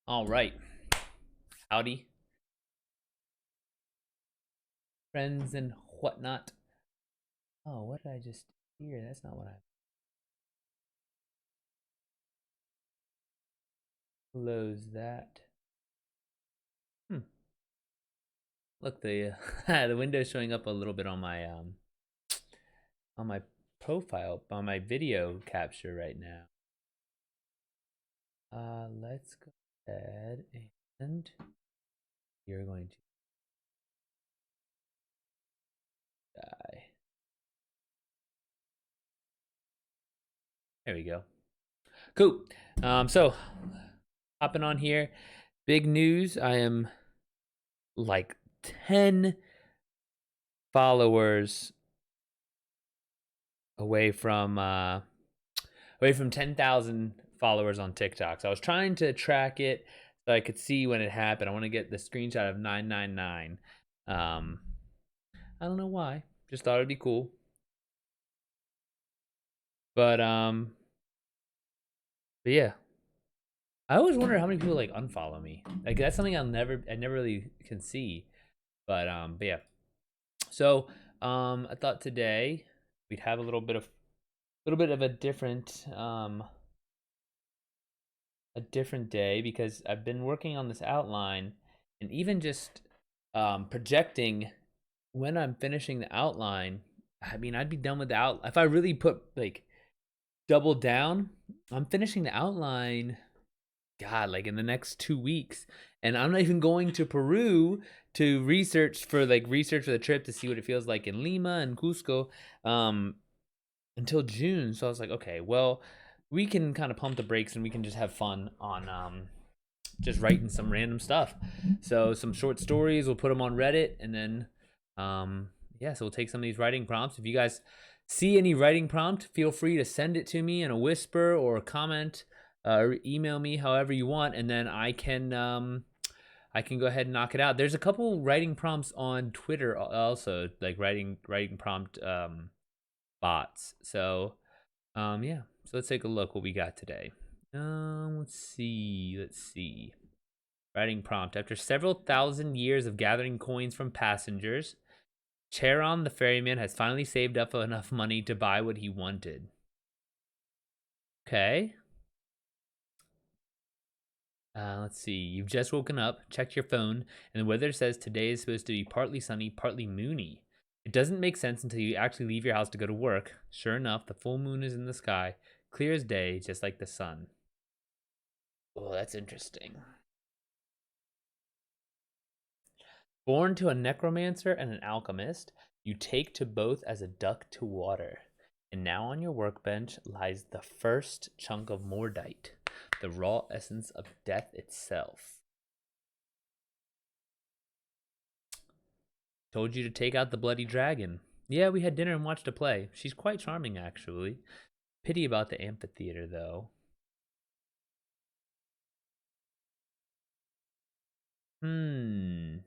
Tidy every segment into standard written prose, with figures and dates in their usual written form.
All right. Howdy, friends and whatnot. Oh, what did I just hear? That's not what I close that. Hmm. Look, the the window's showing up a little bit on my profile on my video capture right now. Let's go ahead and you're going to die. There we go. Cool. So hopping on here, big news. I am like 10 followers away from 10,000 followers on TikTok. So I was trying to track it so I could see when it happened. I want to get the screenshot of 999. Um, I don't know why. Just thought it'd be cool. But but yeah. I always wonder how many people like unfollow me. Like that's something I never really can see. But yeah. So I thought today we'd have a little bit of a different day because I've been working on this outline and even just projecting when I'm finishing the outline. I mean, I'd be done with the out if I really put like double down. I'm finishing the outline. God, like in the next 2 weeks, and I'm not even going to Peru to research for the trip to see what it feels like in Lima and Cusco. Until June. So I was like, okay, well, we can kind of pump the brakes and we can just have fun on just writing some random stuff. So some short stories, we'll put them on Reddit, and then yeah, so we'll take some of these writing prompts. If you guys see any writing prompt, feel free to send it to me in a whisper or a comment, or email me however you want, and then I can go ahead and knock it out. There's a couple writing prompts on Twitter also, like writing prompt bots. So yeah, so let's take a look what we got today. Let's see. Writing prompt. After several thousand years of gathering coins from passengers, Charon the ferryman has finally saved up enough money to buy what he wanted. Okay. Let's see. You've just woken up, checked your phone, and the weather says today is supposed to be partly sunny, partly moony. It doesn't make sense until you actually leave your house to go to work. Sure enough, the full moon is in the sky, clear as day, just like the sun. Oh, that's interesting. Born to a necromancer and an alchemist, you take to both as a duck to water. And now on your workbench lies the first chunk of mordite, the raw essence of death itself. Told you to take out the bloody dragon. Yeah, we had dinner and watched a play. She's quite charming, actually. Pity about the amphitheater, though. Hmm.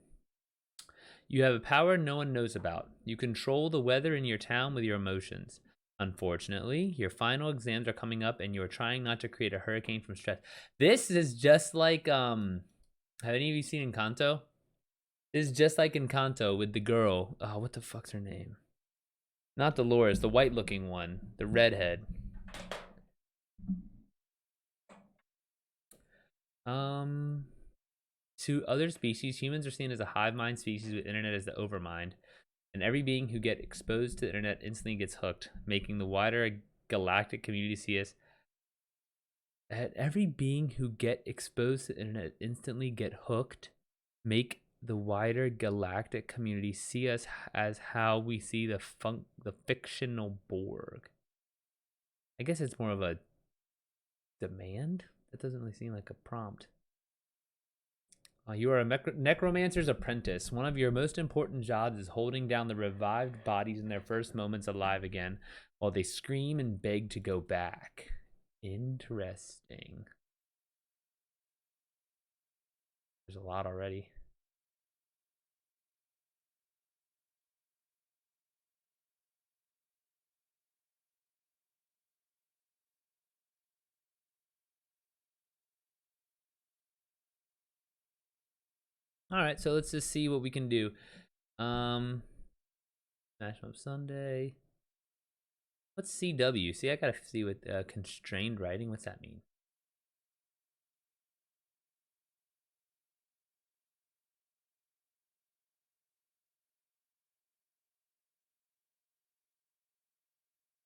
You have a power no one knows about. You control the weather in your town with your emotions. Unfortunately, your final exams are coming up and you're trying not to create a hurricane from stress. This is just like have any of you seen Encanto? This is just like Encanto with the girl. Oh, what the fuck's her name? Not Dolores, the white looking one, the redhead. Um to other species, humans are seen as a hive mind species with internet as the overmind. And every being who gets exposed to the internet instantly gets hooked, making the wider galactic community see us. Every being who get exposed to the internet instantly get hooked, make the wider galactic community see us as how we see the fictional Borg. I guess it's more of a demand. That doesn't really seem like a prompt. You are a necromancer's apprentice. One of your most important jobs is holding down the revived bodies in their first moments alive again while they scream and beg to go back. Interesting. There's a lot already. All right, so let's just see what we can do. National Sunday. What's CW? See, I gotta see what constrained writing. What's that mean?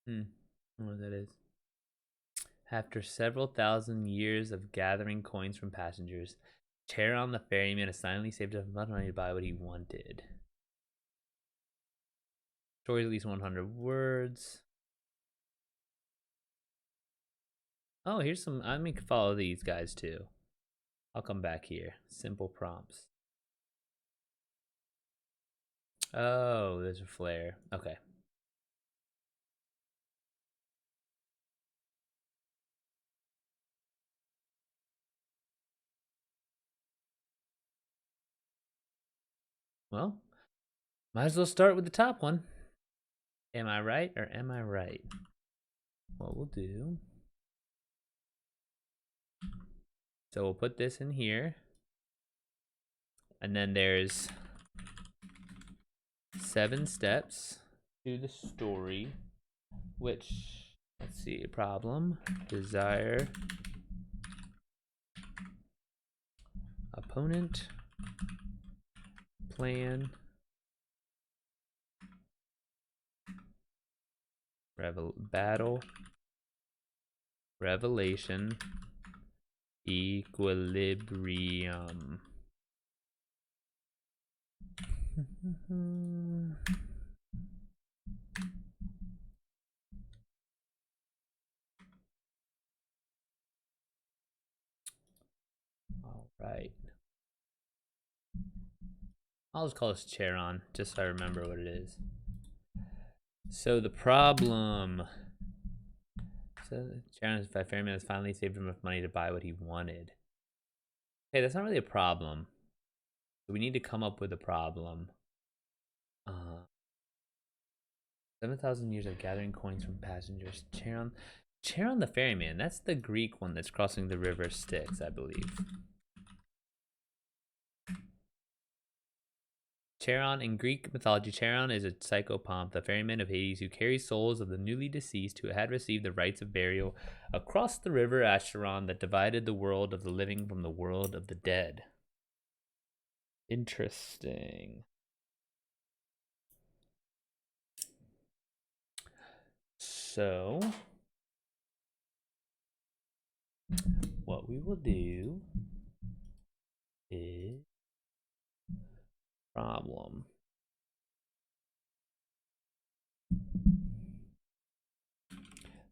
I don't know what that is. After several thousand years of gathering coins from passengers, Charon the ferryman has finally saved enough money to buy what he wanted. Story at least 100 words. Oh, here's some. I mean, follow these guys too. I'll come back here. Simple prompts. Oh, there's a flare. Okay. Well, might as well start with the top one. Am I right or am I right? What we'll do. So we'll put this in here. And then there's 7 steps to the story, which, let's see, problem, desire, opponent, plan, battle, revelation, equilibrium. All right. I'll just call this Charon, just so I remember what it is. So the problem. So Charon's ferryman has finally saved enough money to buy what he wanted. Okay, that's not really a problem. So we need to come up with a problem. 7,000 years of gathering coins from passengers. Charon the ferryman. That's the Greek one that's crossing the river Styx, I believe. Charon, in Greek mythology, Charon is a psychopomp, the ferryman of Hades, who carries souls of the newly deceased who had received the rites of burial across the river Acheron that divided the world of the living from the world of the dead. Interesting. So, what we will do is problem.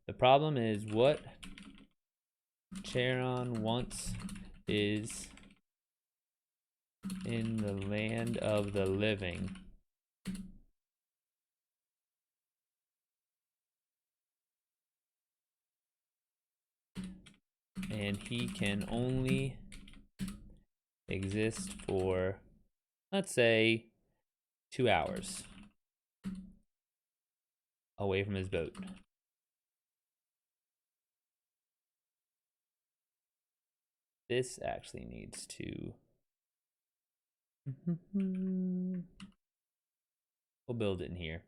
The problem is what Charon wants is in the land of the living. And he can only exist for, let's say, 2 hours away from his boat. This actually needs to. We'll build it in here.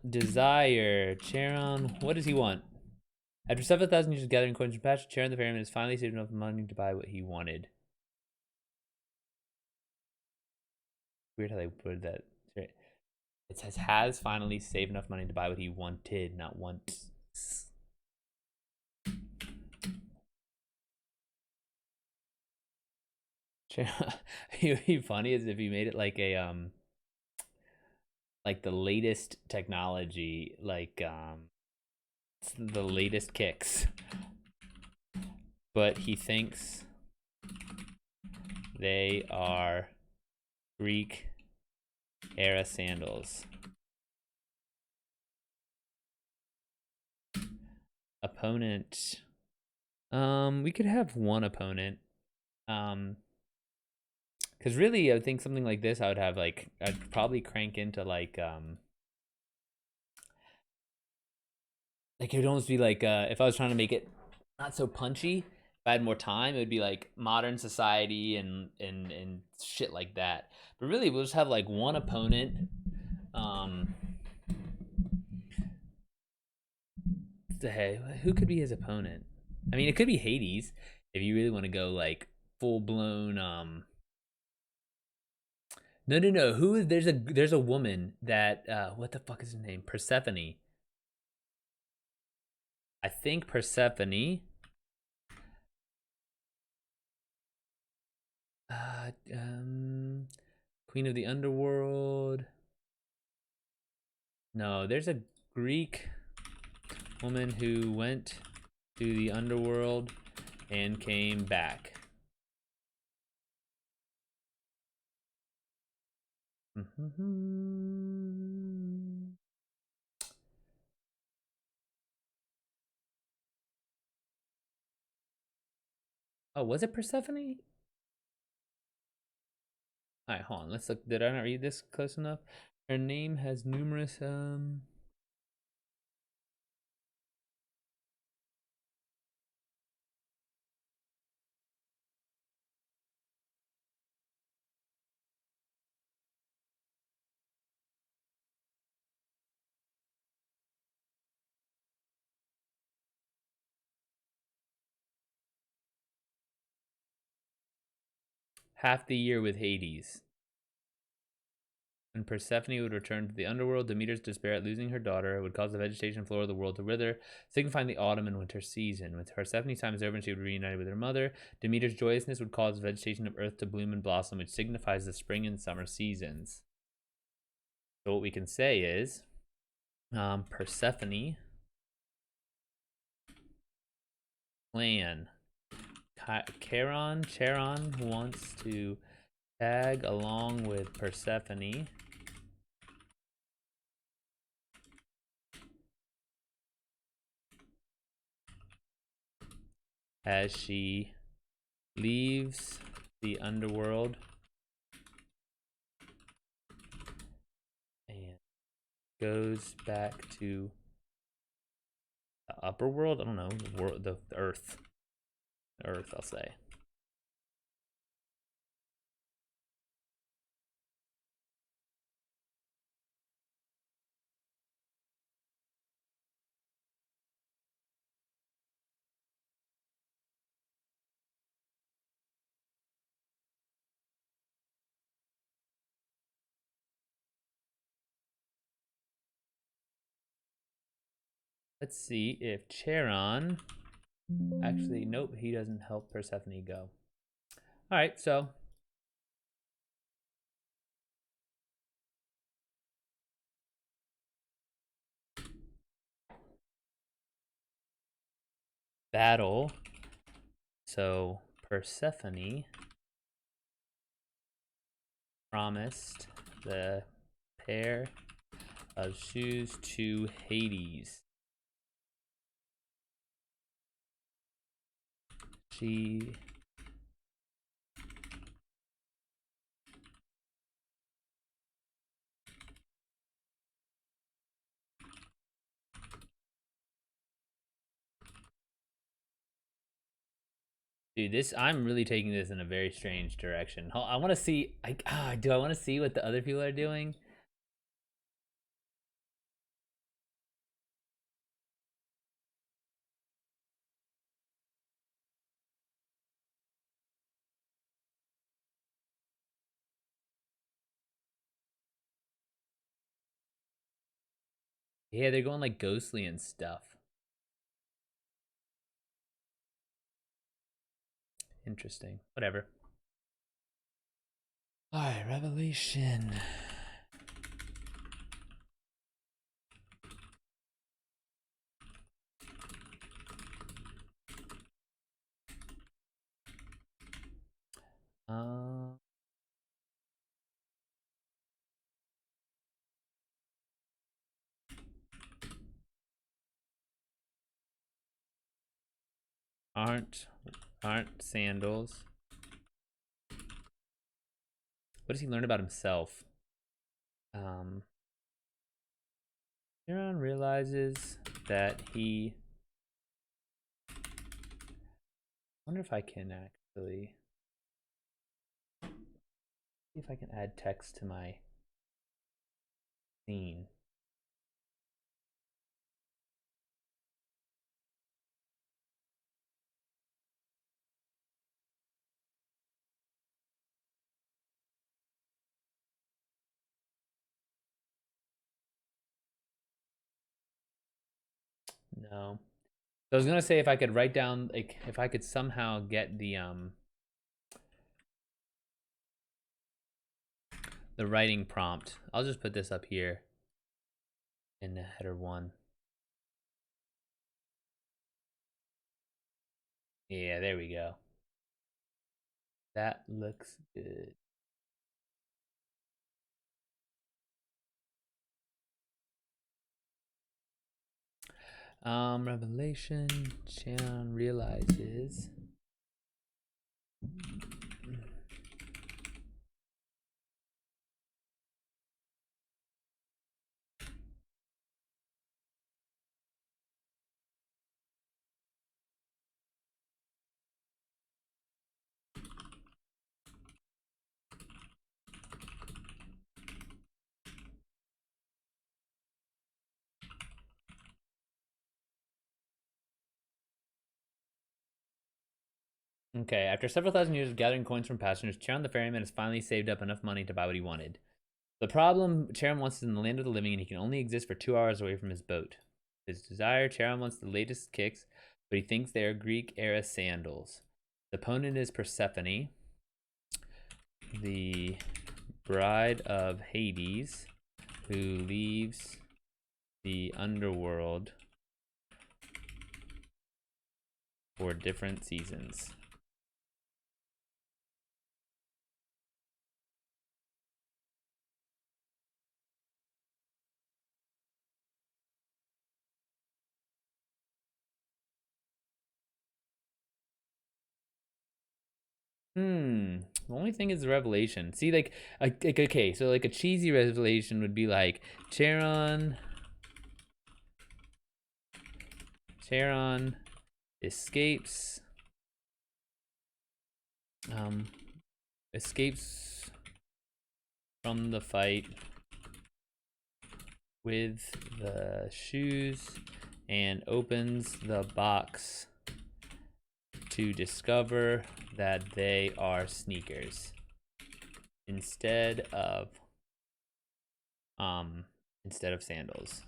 Desire. Charon, what does he want? After 7,000 years of gathering coins from pasture, Charon the ferryman has finally saved enough money to buy what he wanted. Weird how they put that. It says has finally saved enough money to buy what he wanted, not wants. It would be funny as if you made it like a like the latest technology, like the latest kicks, but he thinks they are Greek era sandals. Opponent. We could have one opponent. Because really, I think something like this, I would have like, I'd probably crank into like it would almost be like if I was trying to make it not so punchy, I had more time, it would be like modern society and shit like that. But really, we'll just have like one opponent. Um, hey, who could be his opponent? I mean, it could be Hades if you really want to go like full blown. No, no, no. Who is there's a woman that what the fuck is her name? Persephone. I think Persephone. Uh, um, Queen of the Underworld. No, there's a Greek woman who went to the underworld and came back. Oh, was it Persephone? All right, hold on. Let's look. Did I not read this close enough? Her name has numerous half the year with Hades. When Persephone would return to the underworld, Demeter's despair at losing her daughter would cause the vegetation floor of the world to wither, signifying the autumn and winter season. When Persephone's time is over and she would be reunited with her mother, Demeter's joyousness would cause the vegetation of earth to bloom and blossom, which signifies the spring and summer seasons. So what we can say is, Persephone plan. Charon wants to tag along with Persephone as she leaves the underworld and goes back to the upper world. I don't know, the earth. Earth, I'll say. Let's see if Charon. Actually, nope, he doesn't help Persephone go. All right, so battle. So Persephone promised the pair of shoes to Hades. She Dude, I'm really taking this in a very strange direction. I want to see. Do I want to see what the other people are doing? Yeah, they're going like ghostly and stuff. Interesting. Whatever. All right, Revelation. Uh, aren't sandals. What does he learn about himself? Um, Charon realizes that he wonder if I can actually see if I can add text to my scene. No. So I was gonna say if I could write down, like, if I could somehow get the writing prompt. I'll just put this up here in the header 1. Yeah, there we go. That looks good. Revelation. Charon realizes. Okay, after several thousand years of gathering coins from passengers, Charon the ferryman has finally saved up enough money to buy what he wanted. The problem Charon wants is in the land of the living, and he can only exist for 2 hours away from his boat. His desire, Charon wants the latest kicks, but he thinks they are Greek-era sandals. The opponent is Persephone, the bride of Hades, who leaves the underworld for different seasons. The only thing is the revelation. See, like okay, so like a cheesy revelation would be like Charon escapes escapes from the fight with the shoes and opens the box to discover that they are sneakers instead of sandals.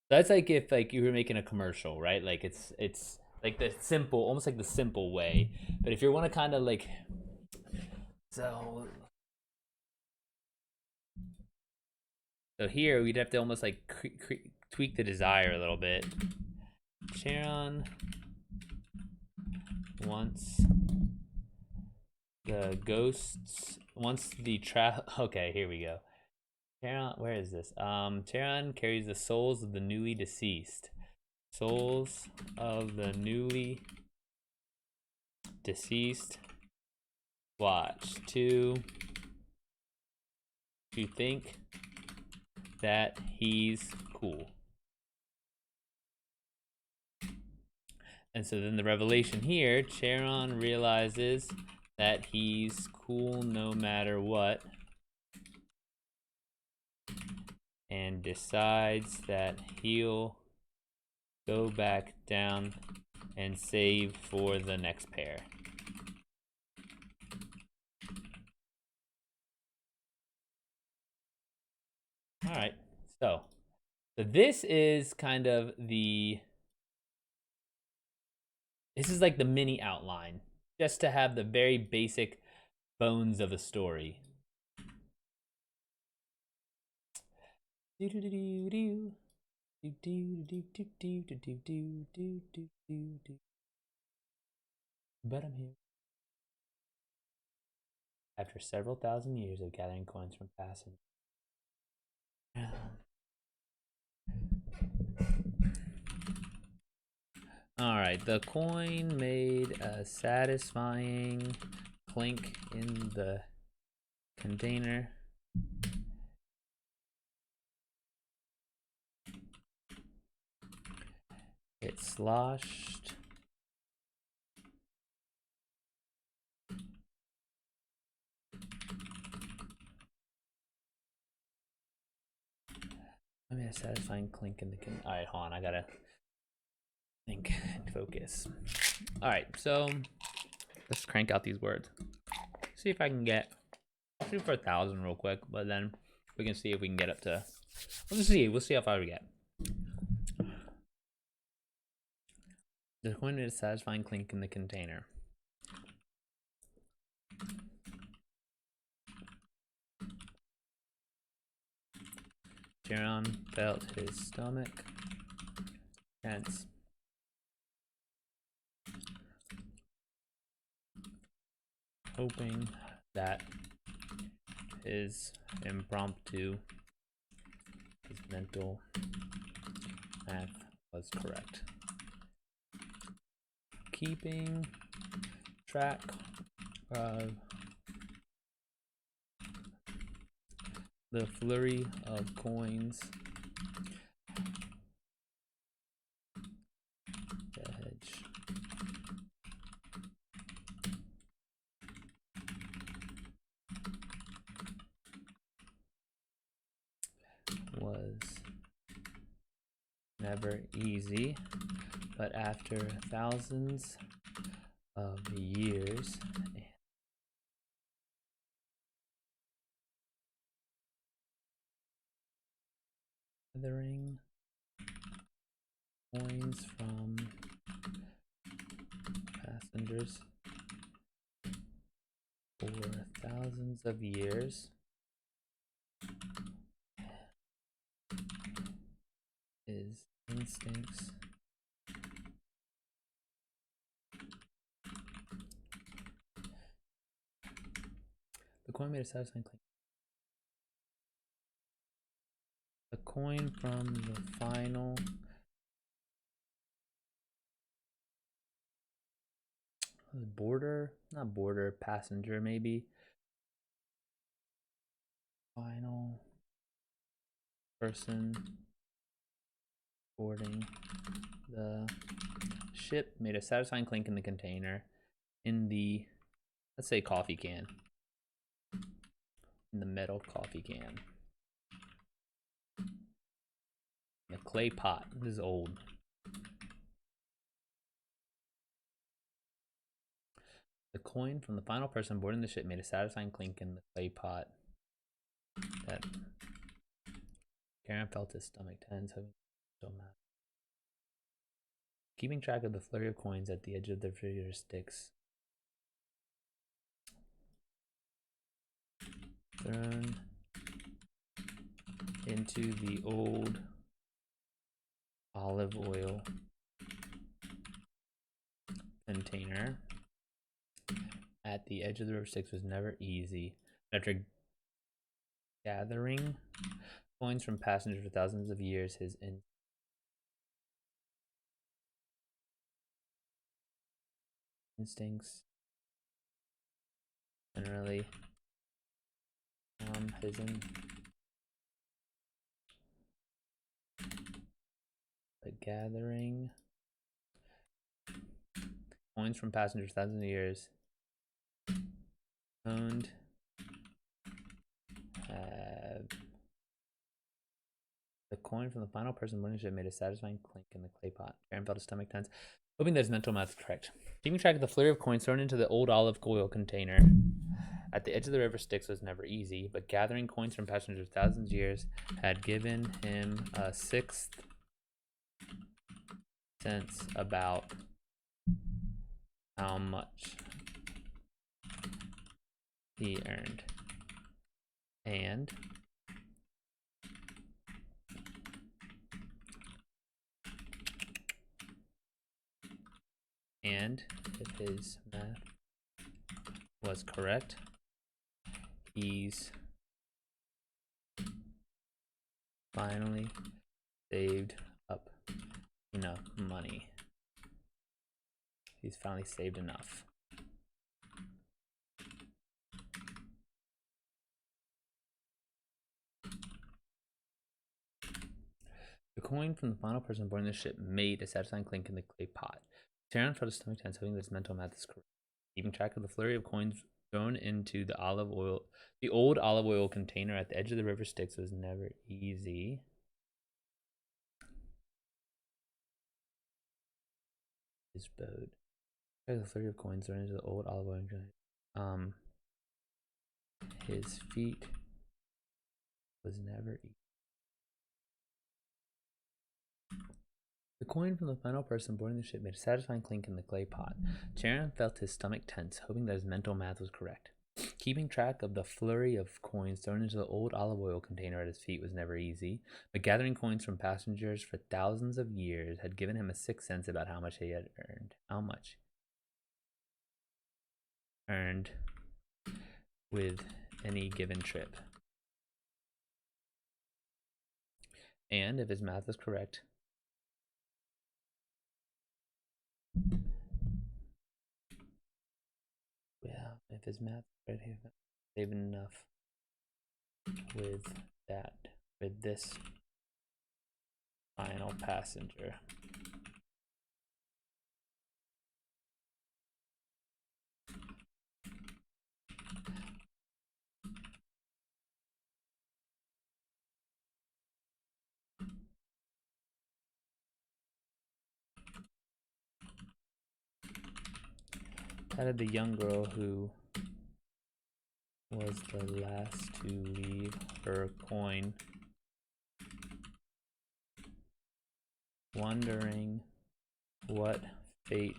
That's like if like you were making a commercial, right? Like it's like the simple, almost like the simple way. But if you want to kind of like, so here we'd have to almost like tweak the desire a little bit. Charon wants the ghosts, wants the okay, here we go. Charon, where is this? Charon carries the souls of the newly deceased. Souls of the newly deceased watch to think that he's cool. And so then the revelation here, Charon realizes that he's cool no matter what, and decides that he'll go back down and save for the next pair. All right, so this is kind of this is like the mini outline, just to have the very basic bones of a story. But I'm here. After several thousand years of gathering coins from passengers. Alright, the coin made a satisfying clink in the container. It sloshed I mean, a satisfying clink in the Alright, hold on, I gotta think and focus. Alright, so let's crank out these words. See if I can get, I'll shoot for 1,000 real quick, but then we can see if we can get up to, we'll see how far we get. The coin is a satisfying clink in the container. Charon felt his stomach tense. Hoping that his impromptu, his mental math was correct. Keeping track of the flurry of coins, the hedge was never easy, but after thousands of years gathering coins from passengers for thousands of years, his instincts the coin made a satisfying clink. The coin from the final passenger maybe. Final person boarding the ship made a satisfying clink in the container in the, let's say, coffee can. In the metal coffee can. A clay pot. This is old. The coin from the final person boarding the ship made a satisfying clink in the clay pot. That Charon felt his stomach tense, having so mad. Keeping track of the flurry of coins at the edge of the refrigerator sticks. Thrown into the old olive oil container at the edge of the river Styx was never easy. After gathering coins from passengers for thousands of years, his instincts generally his the gathering coins from passengers thousands of years owned the coin from the final person boarding ship made a satisfying clink in the clay pot. Charon felt his stomach tense, hoping that his mental math is correct. Keeping track of the flurry of coins thrown into the old olive oil container at the edge of the river Styx was never easy, but gathering coins from passengers thousands of years had given him a sixth sense about how much he earned. And if his math was correct, he's finally saved up enough money. He's finally saved enough. The coin from the final person boarding the ship made a satisfying clink in the clay pot. Charon felt his stomach tense, hoping that his mental math is correct. Keeping track of the flurry of coins thrown into the old olive oil container at the edge of the river Styx was never easy. his boat. The 30 of coins thrown into the old olive oil. His feet was never eaten. The coin from the final person boarding the ship made a satisfying clink in the clay pot. Charon felt his stomach tense, hoping that his mental math was correct. Keeping track of the flurry of coins thrown into the old olive oil container at his feet was never easy, but gathering coins from passengers for thousands of years had given him a sixth sense about how much he had earned. How much? Earned with any given trip. And if his math was correct, well, if his math was correct, he saved enough with this final passenger. Added the young girl who was the last to leave her coin, wondering what the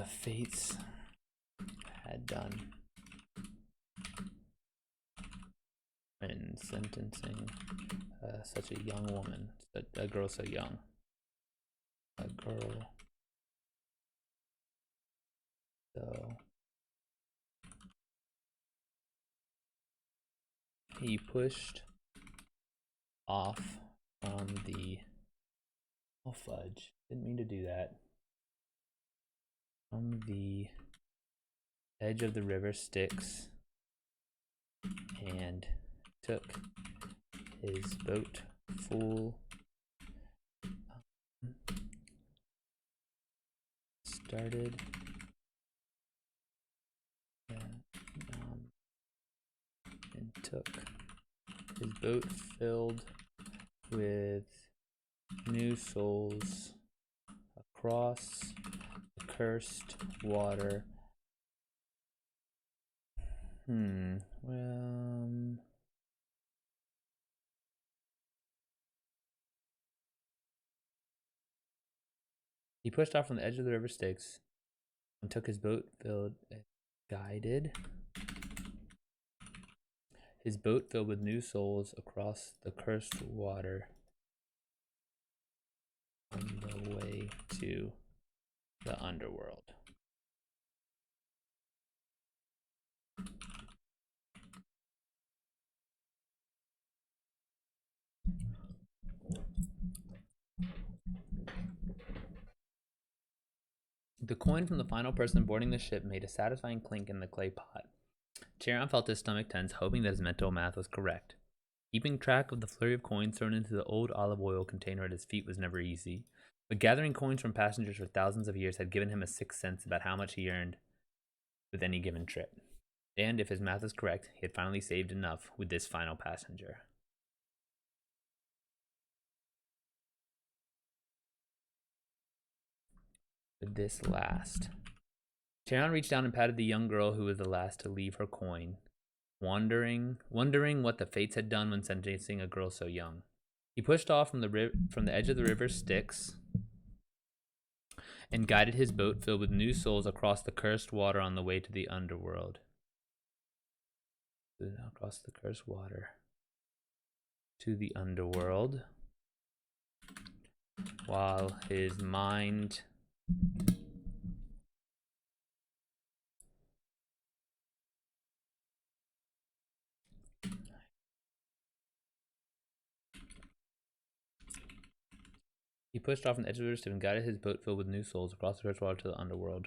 fates had done in sentencing such a young woman, a girl so young. A girl so he pushed off from the fudge. Didn't mean to do that. From the edge of the river Styx and took his boat full. Started. And took his boat filled with new souls across the cursed water. He pushed off from the edge of the river Styx and took his boat filled, guided his boat filled with new souls across the cursed water on the way to the underworld. The coin from the final person boarding the ship made a satisfying clink in the clay pot. Charon felt his stomach tense, hoping that his mental math was correct. Keeping track of the flurry of coins thrown into the old olive oil container at his feet was never easy, but gathering coins from passengers for thousands of years had given him a sixth sense about how much he earned with any given trip. And if his math was correct, he had finally saved enough with this final passenger. With this last. Charon reached down and patted the young girl who was the last to leave her coin, wondering what the fates had done when sentencing a girl so young. He pushed off from the edge of the river Styx and guided his boat filled with new souls across the cursed water on the way to the underworld. Across the cursed water to the underworld, while his mind he pushed off from the edge of the river and guided his boat filled with new souls across the cursed water to the underworld.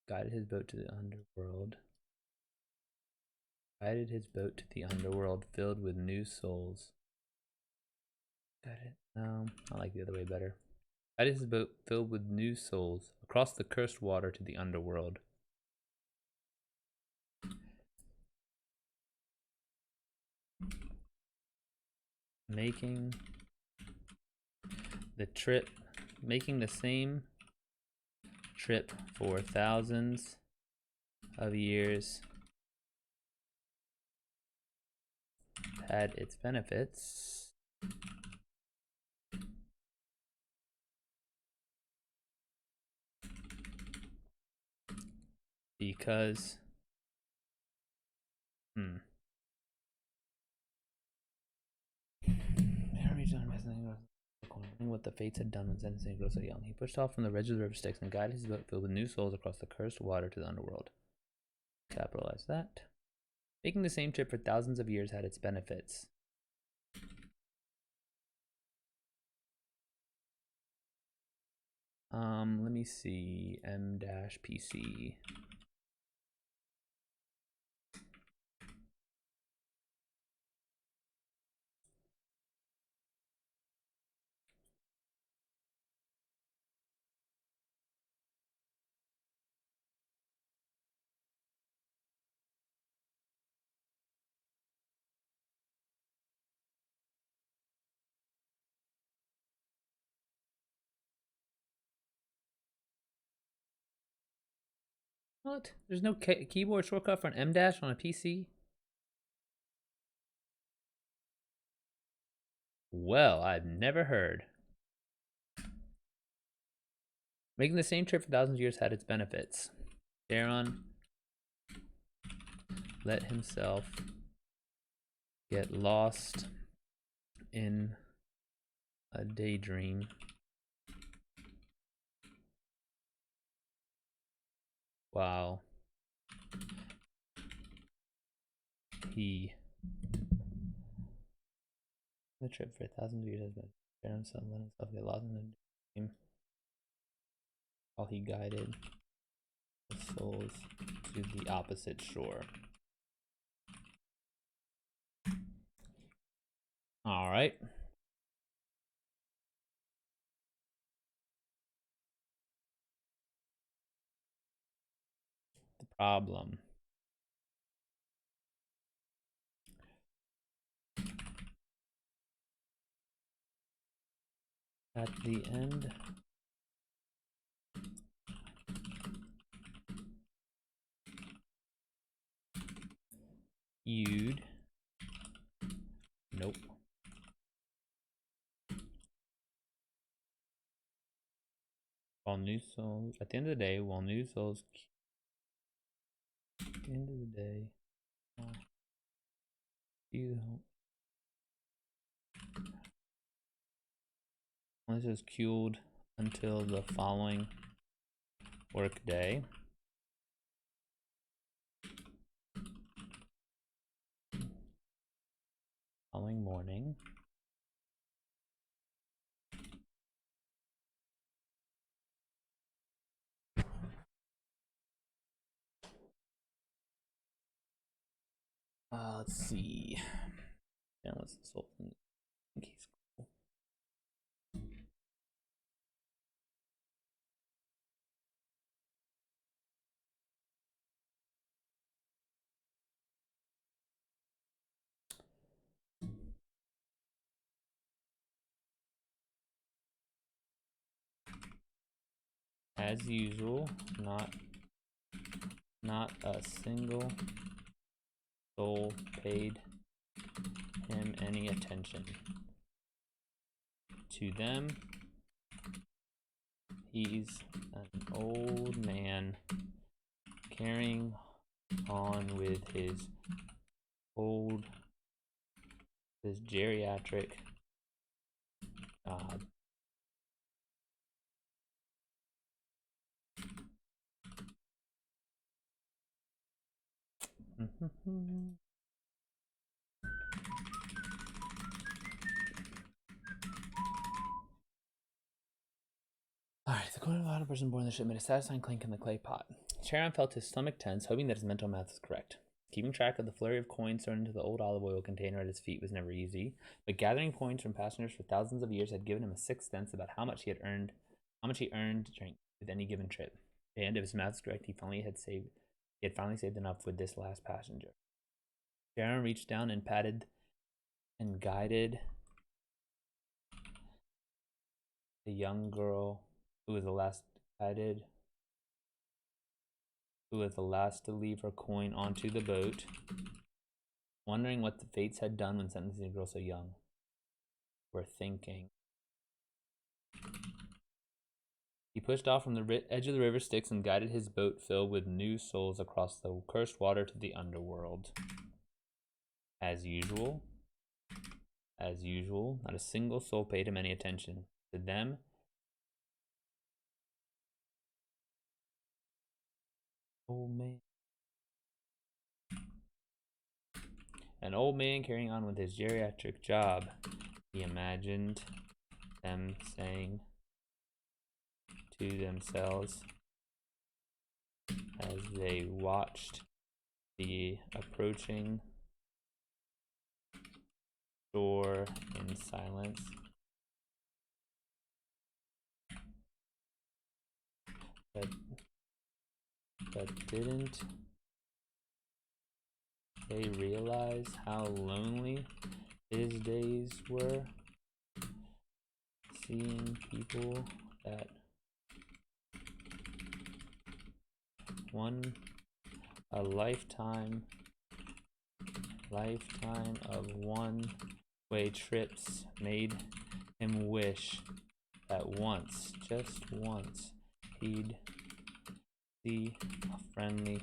Guided his boat to the underworld. Guided his boat to the underworld filled with new souls. Got it. No, I like the other way better. Guided his boat filled with new souls across the cursed water to the underworld. Making the trip, making the same trip for thousands of years had its benefits. Because what the fates had done when sentencing to grow so young. He pushed off from the edge of the river Styx and guided his boat filled with new souls across the cursed water to the underworld. Capitalize that. Making the same trip for thousands of years had its benefits. Let me see. M-PC. What? There's no keyboard shortcut for an M dash on a PC? Well, I've never heard. Making the same trip for thousands of years had its benefits. Charon let himself get lost in a daydream while he the trip for thousands of years has been Charon let himself get lost in a daydream while he guided the souls to the opposite shore. All right. The problem. At the end, you'd nope. While new souls at the end of the day, while new souls at the end of the day, you this is queued until the following work day. Following morning. Let's see. Yeah, let's insult him. I think he's cool. As usual, not a single soul paid him any attention. To them, he's an old man carrying on with his geriatric job. Alright, the quote of a person born in the ship made a satisfying clink in the clay pot. Charon felt his stomach tense, hoping that his mental math was correct. Keeping track of the flurry of coins thrown into the old olive oil container at his feet was never easy, but gathering coins from passengers for thousands of years had given him a sixth sense about how much he earned during with any given trip. And if his math was correct, he had finally saved enough with this last passenger. Charon reached down and patted and guided The young girl who was the last guided, who was the last to leave her coin onto the boat, wondering what the fates had done when sentencing a girl so young. Were thinking. He pushed off from the edge of the river Styx and guided his boat filled with new souls across the cursed water to the underworld. As usual, not a single soul paid him any attention. To them, an old man carrying on with his geriatric job. He imagined them saying to themselves as they watched the approaching shore in silence. But didn't they realize how lonely his days were? Seeing people that a lifetime of one-way trips made him wish that once, just once, he'd see a friendly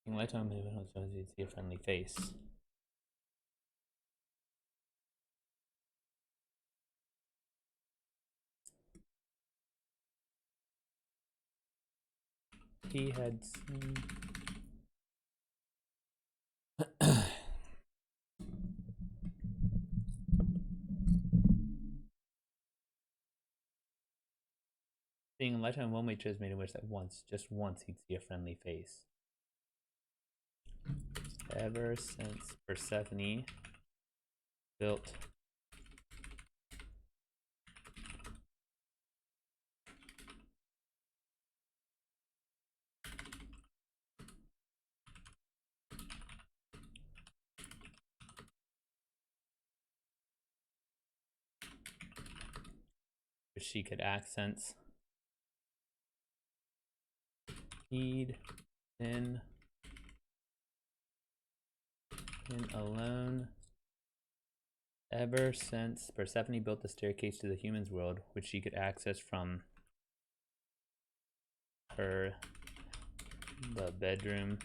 lifetime he'd see a friendly face. He had seen seeing a lifetime one-way trips made him wish that once, just once, he'd see a friendly face. Ever since Persephone built which she could accents, he'd been alone ever since Persephone built the staircase to the human's world, which she could access from the bedroom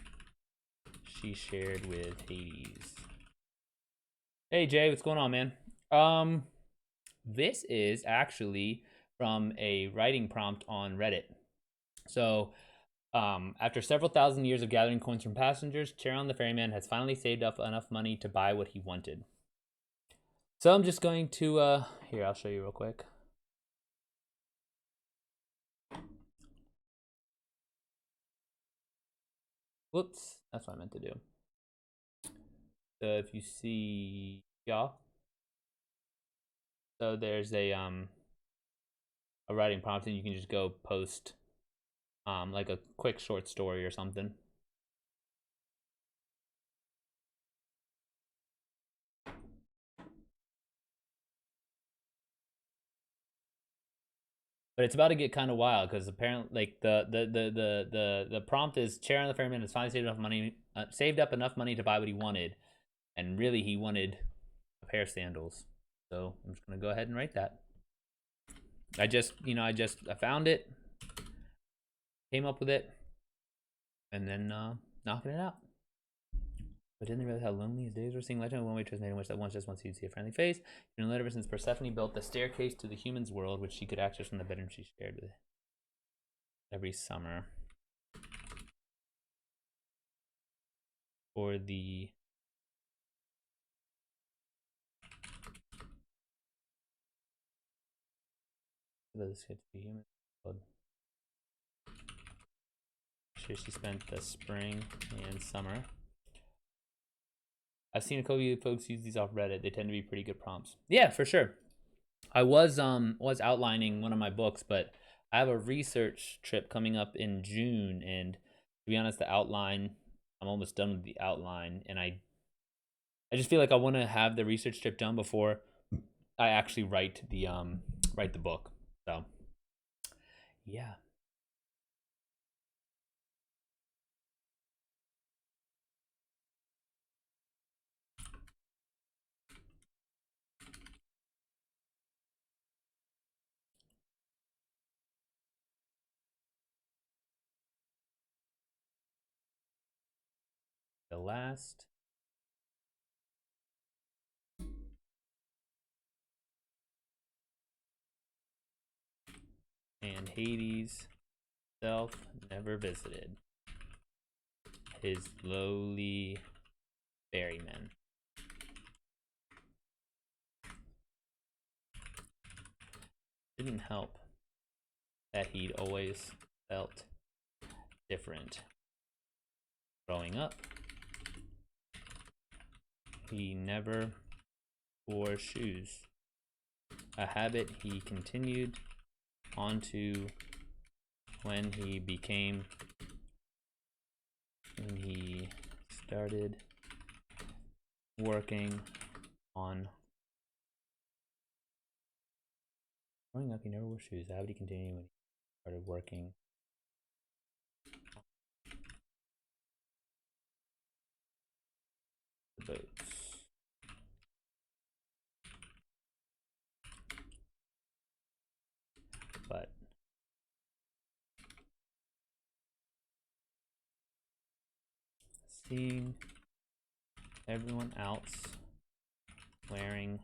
she shared with Hades. Hey Jay, what's going on, man? This is actually from a writing prompt on Reddit. So, after several thousand years of gathering coins from passengers, Charon the ferryman has finally saved up enough money to buy what he wanted. So I'm just going to, here, I'll show you real quick. Whoops, that's what I meant to do. So if you see, y'all, so there's a writing prompt and you can just go post, like a quick short story or something. But it's about to get kind of wild because apparently, like the prompt is Charon the ferryman has finally saved up enough money to buy what he wanted, and really he wanted a pair of sandals. So I'm just gonna go ahead and write that. I found it, came up with it, and then knocking it out. But didn't they realize how lonely his days were? Seeing legend one way trips made him wish that once, just once, he'd see a friendly face. And later, ever since Persephone built the staircase to the human's world, which she could access from the bedroom she shared with every summer. For the this could be human world. She spent the spring and summer. I've seen a couple of folks use these off Reddit. They tend to be pretty good prompts. Yeah, for sure. I was outlining one of my books, but I have a research trip coming up in June, and to be honest, the outline, I'm almost done with the outline, and I just feel like I want to have the research trip done before I actually write the book. So, yeah. The last and Hades self never visited his lowly ferryman. Didn't help that he'd always felt different. Growing up, he never wore shoes, a habit he continued onto when he started working on. Growing up, he never wore shoes. A habit he continued when he started working the boats. But seeing everyone else wearing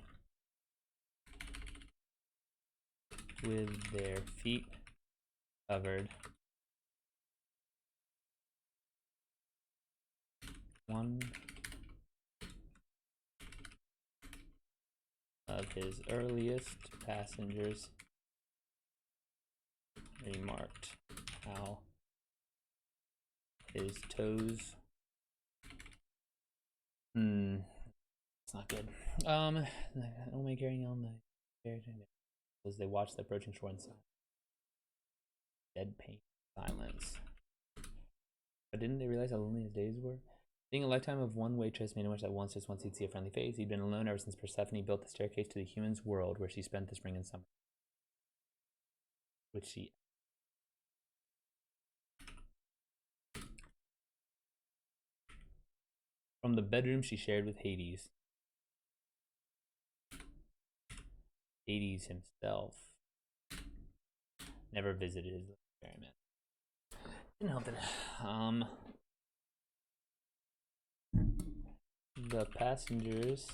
with their feet covered, one of his earliest passengers remarked how his toes it's not good. Only carrying on the as they watched the approaching shore in dead pain silence. But didn't they realize how lonely his days were? Being a lifetime of one waitress made him wish that once he'd see a friendly face. He'd been alone ever since Persephone built the staircase to the human's world where she spent the spring and summer. Which she from the bedroom she shared with Hades. Hades himself never visited his experiment. Didn't help that the passengers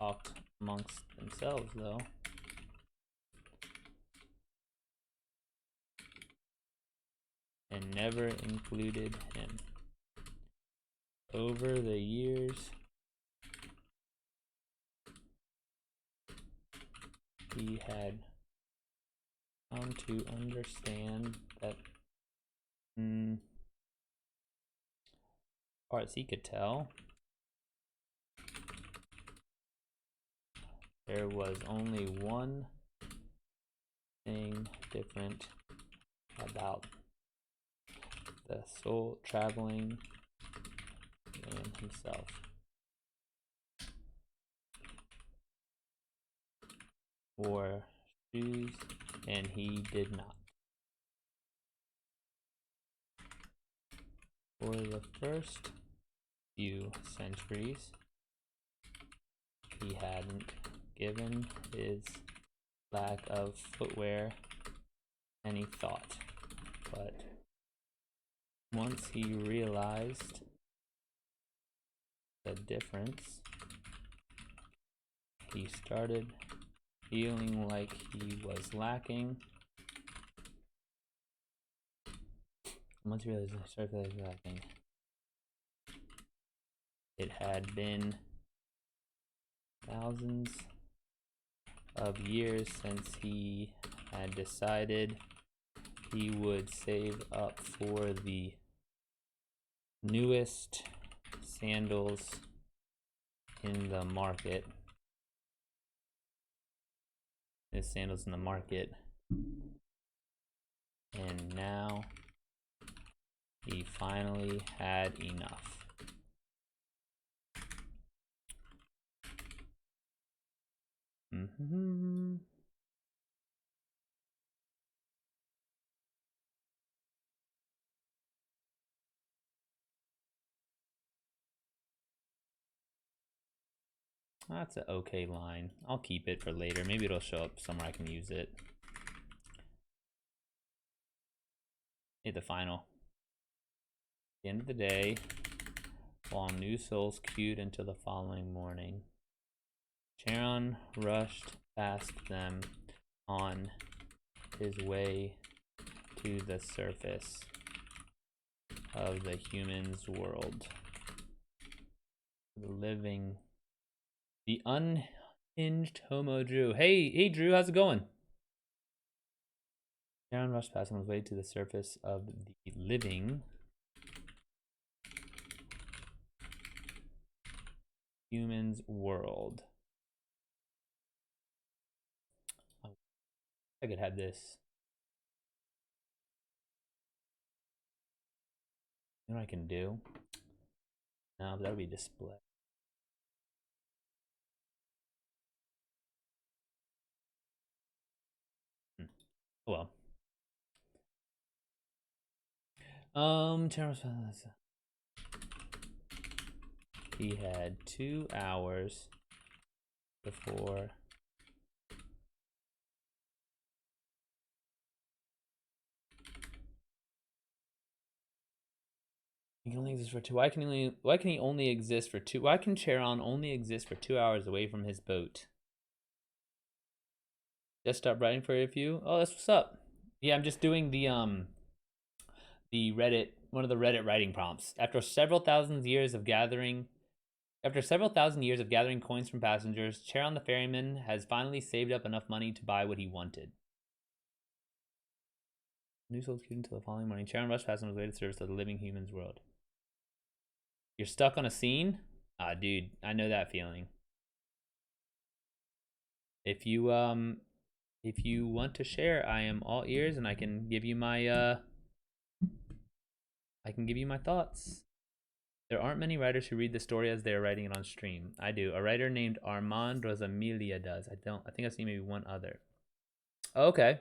talked amongst themselves, though. And never included him. Over the years, he had come to understand that, as far as he could tell, there was only one thing different about the soul traveling man himself. Wore shoes, and he did not. For the first few centuries, he hadn't given his lack of footwear any thought, but once he realized the difference, he started feeling like he was lacking. Once he realized he started feeling lacking, it had been thousands of years since he had decided he would save up for the newest sandals in the market his sandals in the market. And now he finally had enough. That's an okay line. I'll keep it for later. Maybe it'll show up somewhere I can use it. Hit the final. At the end of the day, while new souls queued until the following morning, Charon rushed past them on his way to the surface of the human's world. The unhinged Homo Drew. Hey Drew, how's it going? Charon rushed past on his way to the surface of the living human's world. I could have this. You know what I can do? No, but that would be display. Oh well. He had 2 hours before he can only exist for 2. Why can he only exist for 2? Why can Charon only exist for 2 hours away from his boat? Just stop writing for a few. Oh, that's what's up. Yeah, I'm just doing the Reddit, one of the Reddit writing prompts. After several thousand years of gathering coins from passengers, Charon the ferryman has finally saved up enough money to buy what he wanted. New souls queued until the following morning. Charon rushed past and was ready to service of the living human's world. You're stuck on a scene? Ah, dude, I know that feeling. If you want to share, I am all ears, and I can give you my thoughts. There aren't many writers who read the story as they are writing it on stream. I do. A writer named Armand Rosamilia does. I think I've seen maybe one other. Okay.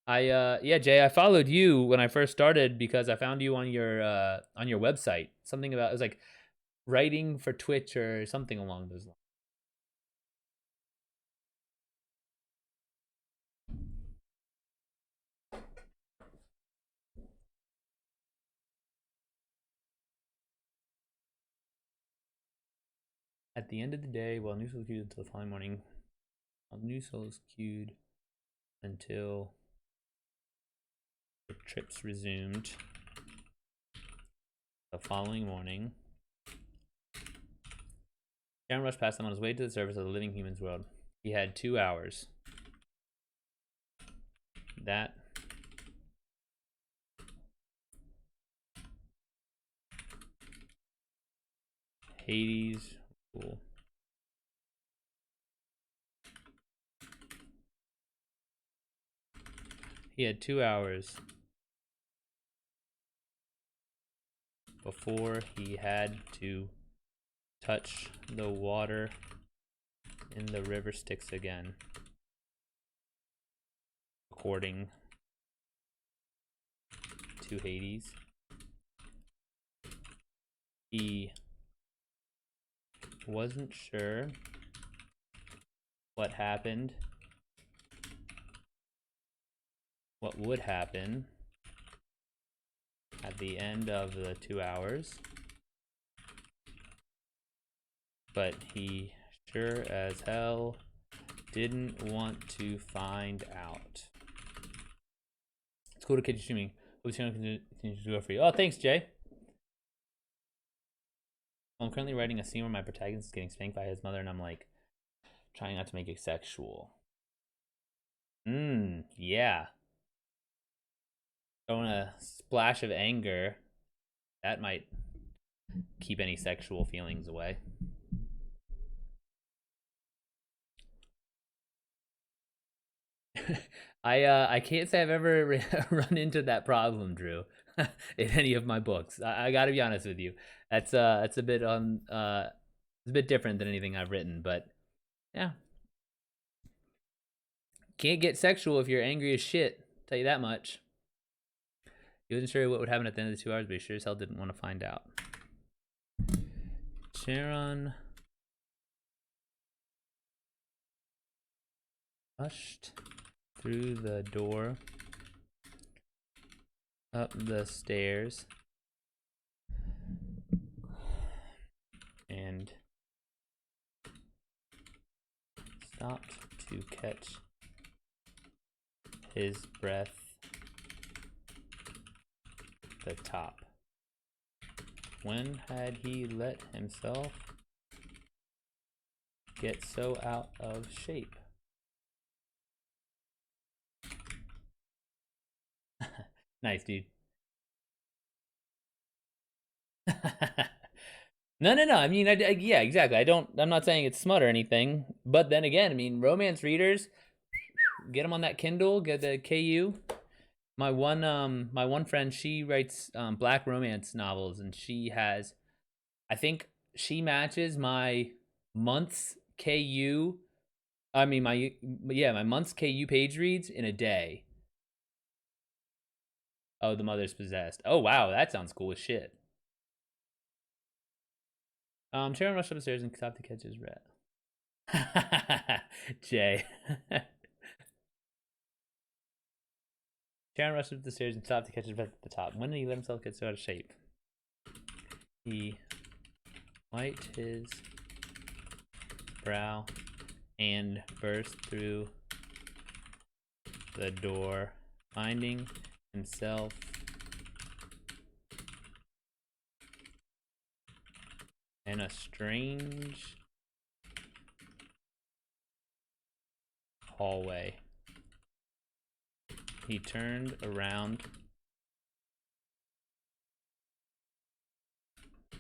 Yeah, Jay, I followed you when I first started because I found you on your website. Something about, it was like writing for Twitch or something along those lines. At the end of the day, while news was queued until the following morning, until the trips resumed the following morning, Charon rushed past them on his way to the surface of the living human's world. He had 2 hours. That Hades rule. He had 2 hours before he had to touch the water in the river Styx again, according to Hades. He wasn't sure what would happen at the end of the 2 hours, but he sure as hell didn't want to find out. It's cool to keep streaming. Hope the channel continues to go for you. Oh, thanks, Jay. I'm currently writing a scene where my protagonist is getting spanked by his mother, and I'm like trying not to make it sexual. Yeah. Throwing a splash of anger, that might keep any sexual feelings away. I can't say I've ever run into that problem, Drew, in any of my books. I got to be honest with you. That's a bit it's a bit different than anything I've written, but yeah, can't get sexual if you're angry as shit. Tell you that much. He wasn't sure what would happen at the end of the 2 hours, but he sure as hell didn't want to find out. Charon rushed through the door, up the stairs, and stopped to catch his breath at the top. When had he let himself get so out of shape? Nice, dude. No. I mean, yeah, exactly. I'm not saying it's smut or anything, but then again, I mean, romance readers, get them on that Kindle, get the KU. My one friend, she writes black romance novels, and she has, I think she matches my month's KU. I mean, my month's KU page reads in a day. Oh, the mother's possessed. Oh wow, that sounds cool as shit. Sharon rushed upstairs and stopped to catch his breath. Jay. Charon rushed up the stairs and stopped to catch his breath at the top. When did he let himself get so out of shape? He wiped his brow and burst through the door, finding himself in a strange hallway. He turned around.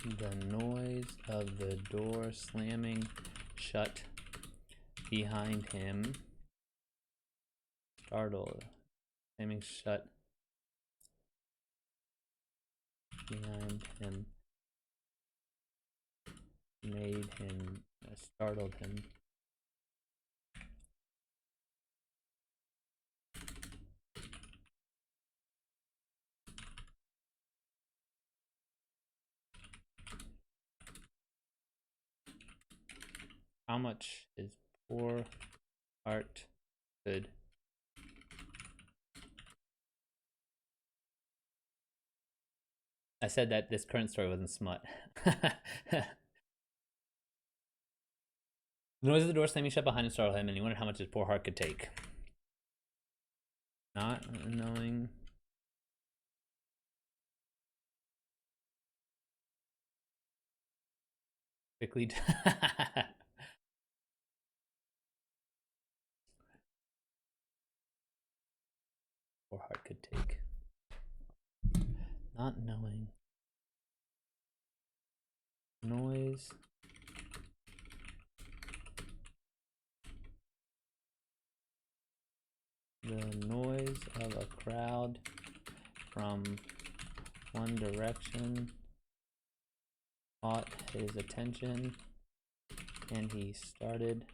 The noise of the door slamming shut behind him startled. Slamming shut behind him made him startled him. How much his poor heart could I said that this current story wasn't smut. The noise of the door slamming shut behind him startled him, and he wondered how much his poor heart could take. Not knowing quickly. Poor heart could take. Not knowing. Noise. The noise of a crowd from one direction caught his attention, and he started.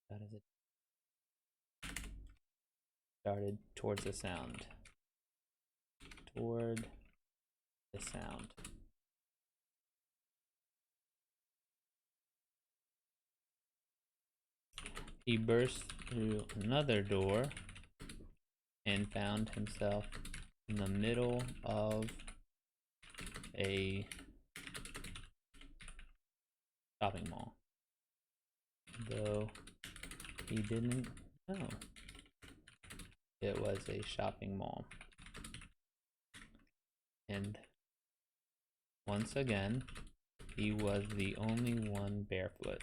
That is it. Started towards the sound. Toward the sound. He burst through another door and found himself in the middle of a shopping mall. Though he didn't know it was a shopping mall. And once again, he was the only one barefoot.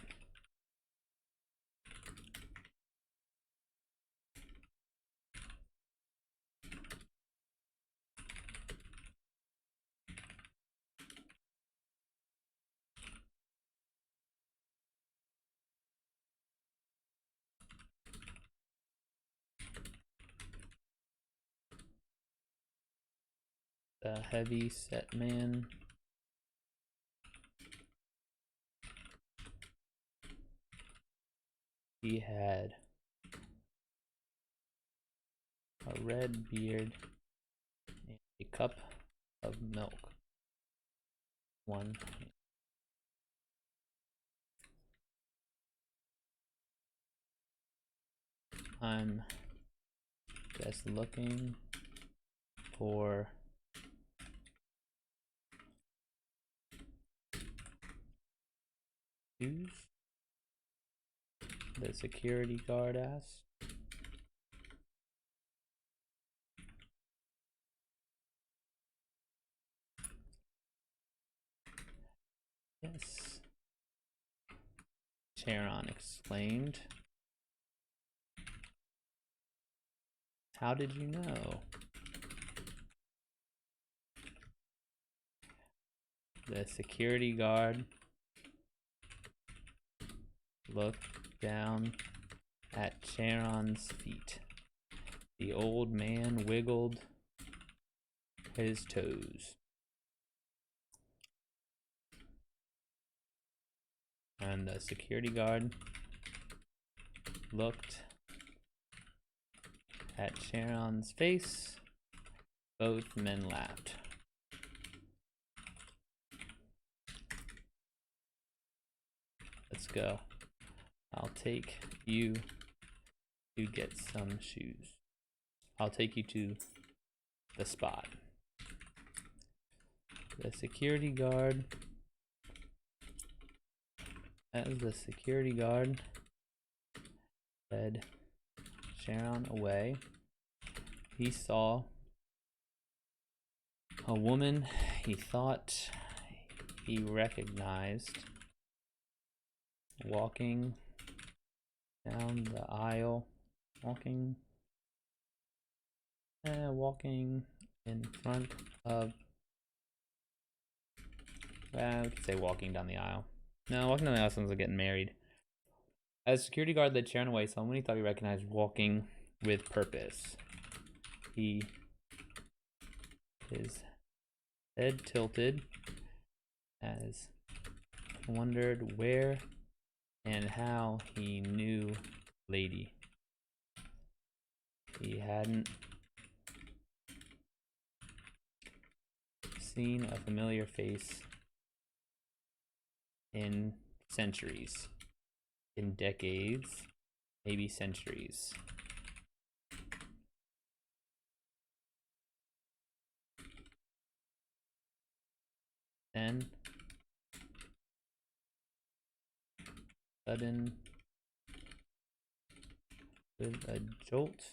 the heavy set man. He had a red beard and a cup of milk. One. I'm just looking for shoes, the security guard asked. Yes, Charon exclaimed. How did you know? The security guard looked down at Charon's feet. The old man wiggled his toes. And the security guard looked at Charon's face. Both men laughed. Let's go. I'll take you to get some shoes. I'll take you to the spot. The security guard, as the security guard led Charon away, he saw a woman he thought he recognized walking down the aisle, walking in front of, we could say walking down the aisle. No, walking down the aisle sounds like getting married. As security guard led Charon away, someone he thought he recognized walking with purpose. His head tilted as he wondered where and how he knew Lady. He hadn't seen a familiar face in centuries, in decades, maybe centuries. Then, with a jolt,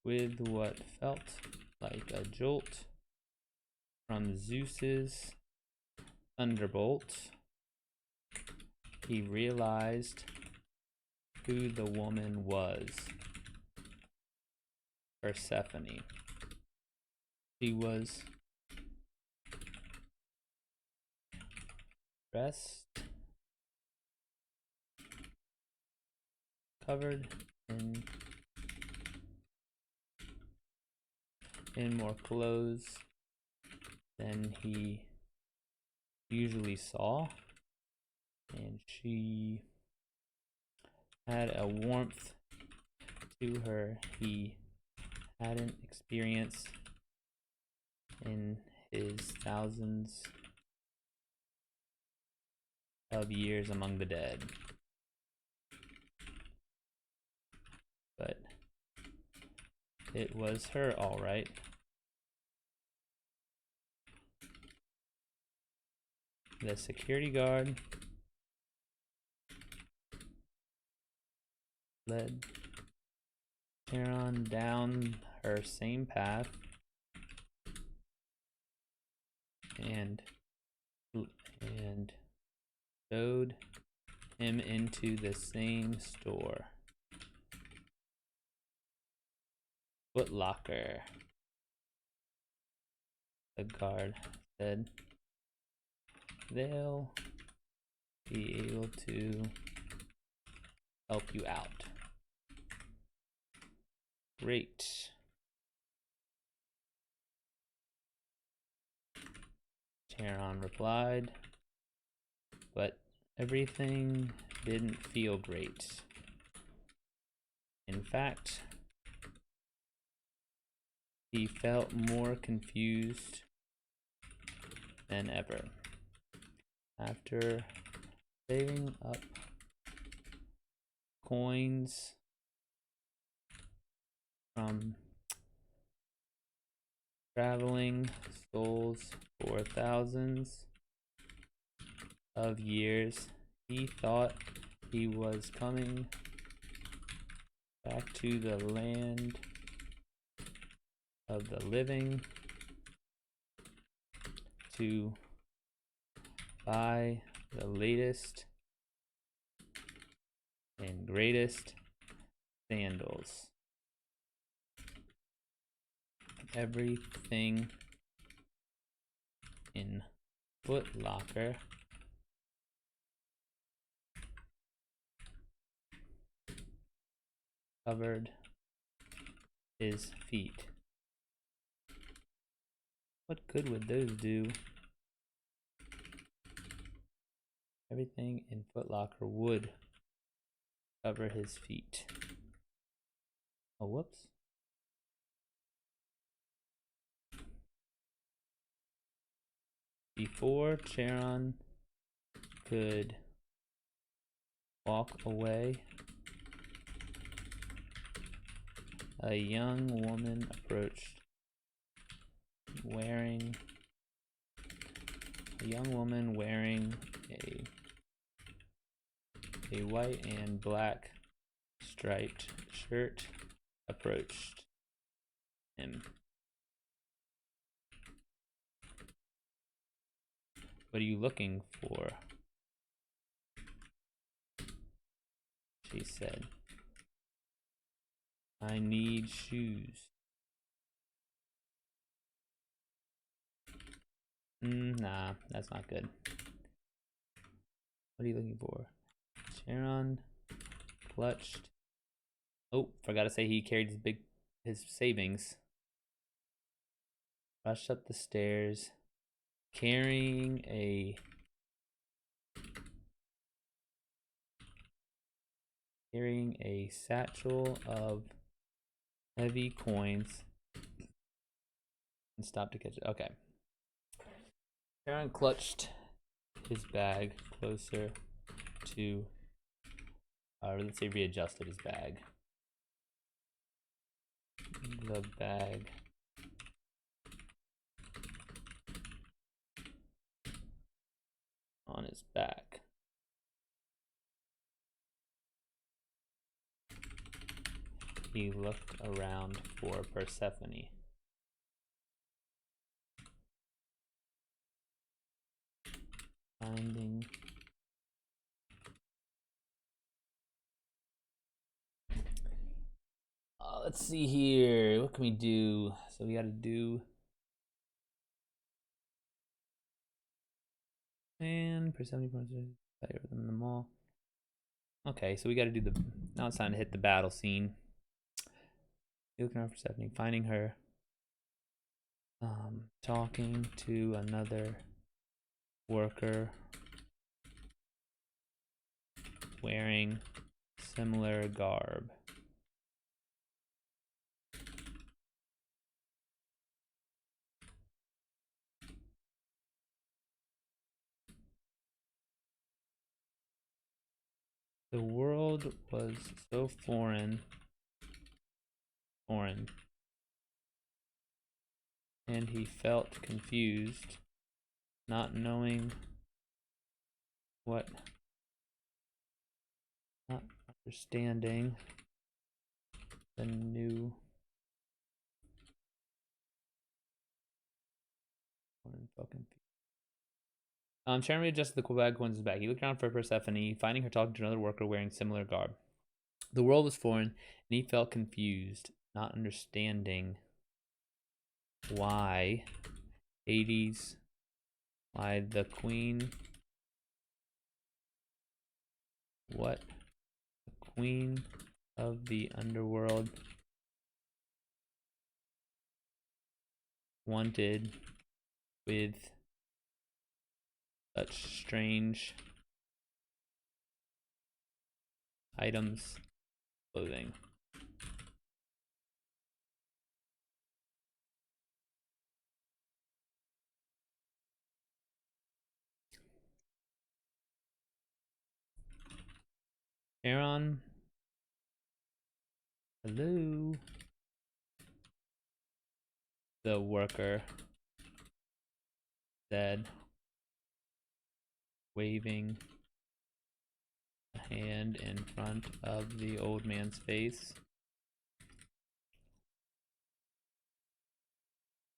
with what felt like a jolt from Zeus's thunderbolt, he realized who the woman was. Persephone. She was dressed, covered in more clothes than he usually saw, and she had a warmth to her he hadn't experienced in his thousands of years among the dead. But it was her, all right. The security guard led Charon down her same path and showed him into the same store. Foot Locker, the guard said. They'll be able to help you out. great. Charon replied, but everything didn't feel great. In fact, he felt more confused than ever. After saving up coins from traveling souls for thousands of years, he thought he was coming back to the land of the living to buy the latest and greatest sandals. Everything in Foot Locker covered his feet. What good would those do? Everything in Foot Locker would cover his feet. Oh, whoops. Before Charon could walk away, a young woman approached, wearing a white and black striped shirt approached him. What are you looking for? She said. I need shoes. Nah, that's not good. What are you looking for? Charon clutched. Oh, forgot to say he carried his savings. Rushed up the stairs, carrying a satchel of heavy coins, and stopped to catch it. Okay. Charon clutched his bag closer to, let's say readjusted his bag. The bag on his back. He looked around for Persephone. Finding let's see here. What can we do? So we got to do and Persephone points better than them all. Okay, so we got to do now it's time to hit the battle scene. Looking around for Persephone, finding her, talking to another worker wearing similar garb. The world was so foreign, and he felt confused, not understanding the new Charon readjusted the bag coins bag. He looked around for Persephone, finding her talking to another worker wearing similar garb. The world was foreign, and he felt confused, not understanding why Hades, why the queen, what the queen of the underworld wanted with such strange items, clothing. Charon, hello. The worker said, waving a hand in front of the old man's face.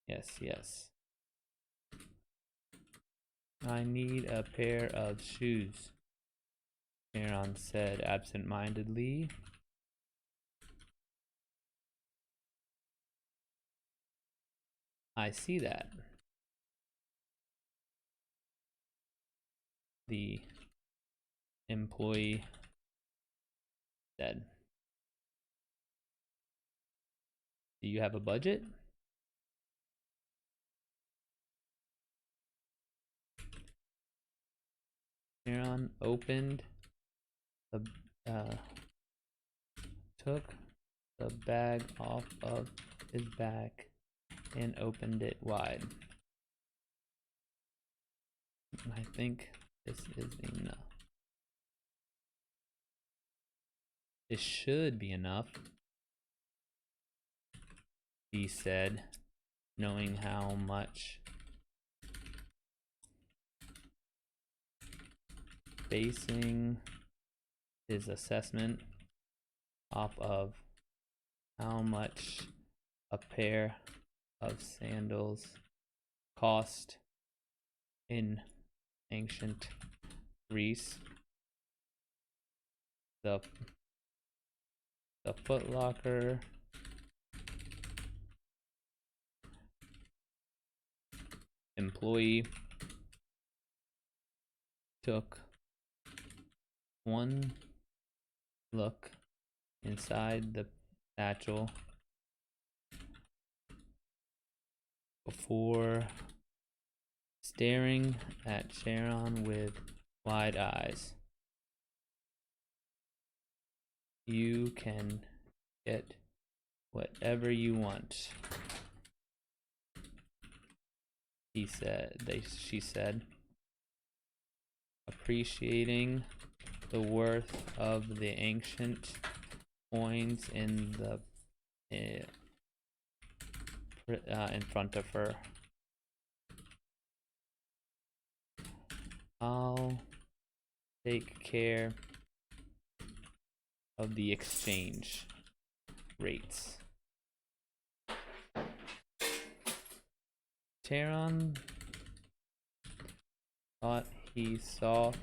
Yes, yes. I need a pair of shoes, Charon said absent-mindedly. I see that. The employee said. Do you have a budget? Charon opened the took the bag off of his back and opened it wide. I think this is enough. This should be enough, he said, knowing how much basing his assessment off of how much a pair of sandals cost in ancient Greece. The Foot Locker employee took one look inside the satchel before staring at Charon with wide eyes. You can get whatever you want, she said, appreciating the worth of the ancient coins in the in front of her. I'll take care of the exchange rates. Charon thought he saw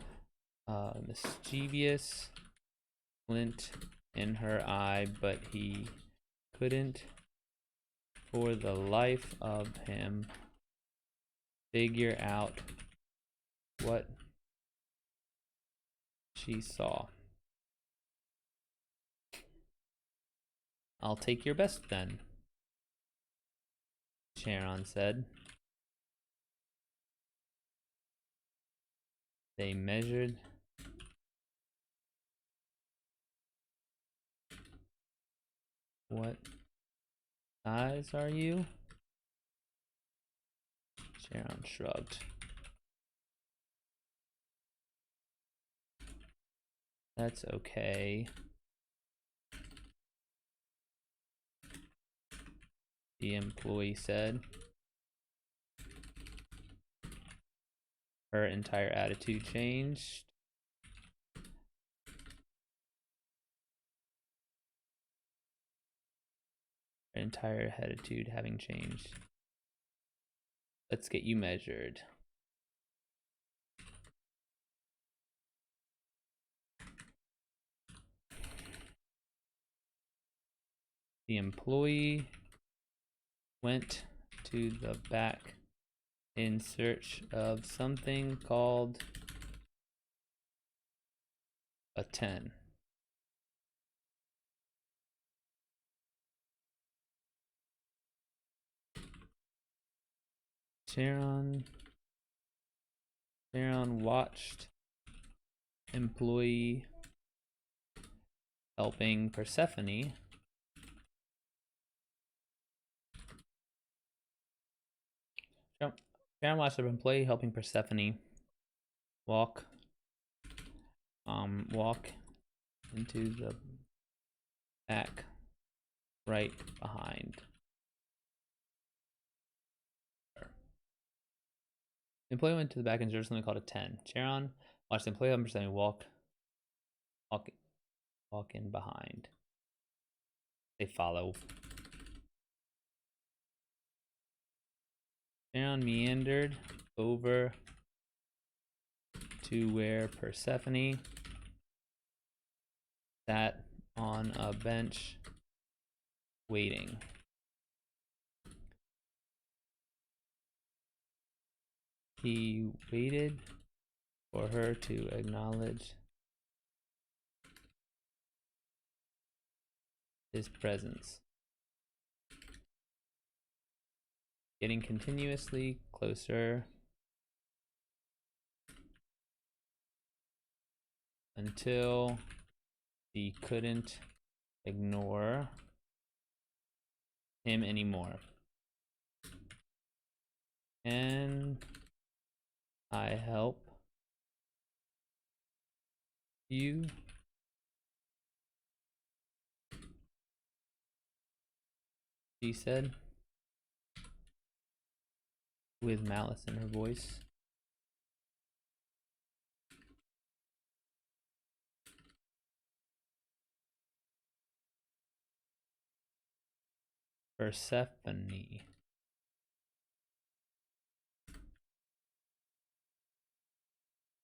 a mischievous glint in her eye, but he couldn't for the life of him figure out what she saw. I'll take your best then, Charon said. They measured what size are you? Charon shrugged. That's okay. The employee said. Her entire attitude changed. Her entire attitude having changed. Let's get you measured. The employee went to the back in search of something called a 10. Charon watched employee helping Persephone Charon watched an employee helping Persephone walk into the back right behind her. The employee went to the back and observed something called a 10. Charon watched the employee helping Persephone walk in behind. They follow. Charon meandered over to where Persephone sat on a bench waiting. He waited for her to acknowledge his presence, getting continuously closer until he couldn't ignore him anymore. Can I help you? She said, with malice in her voice. Persephone.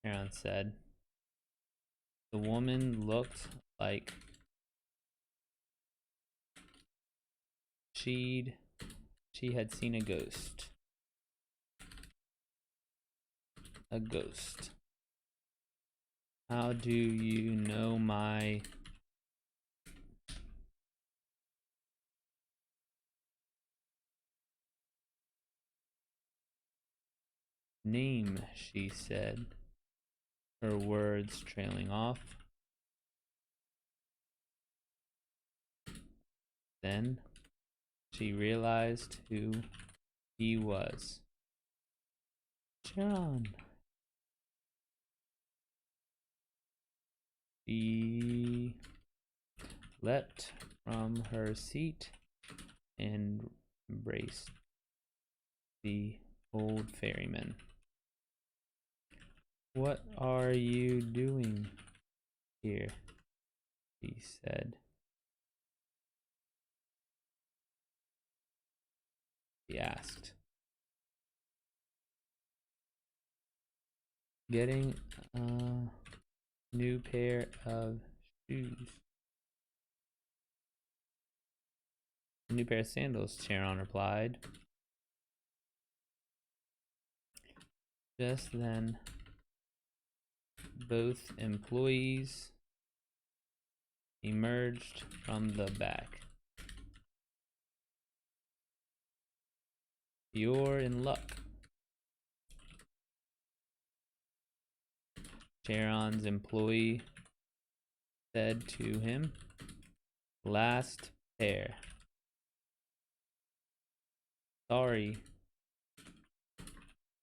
Charon said. The woman looked like she had seen a ghost. A ghost. How do you know my name? She said, her words trailing off. Then she realized who he was. Charon. She leapt from her seat and embraced the old ferryman. What are you doing here? He said. He asked. Getting a new pair of shoes. A new pair of sandals, Charon replied. Just then, both employees emerged from the back. You're in luck. Charon's employee said to him. Last pair. Sorry,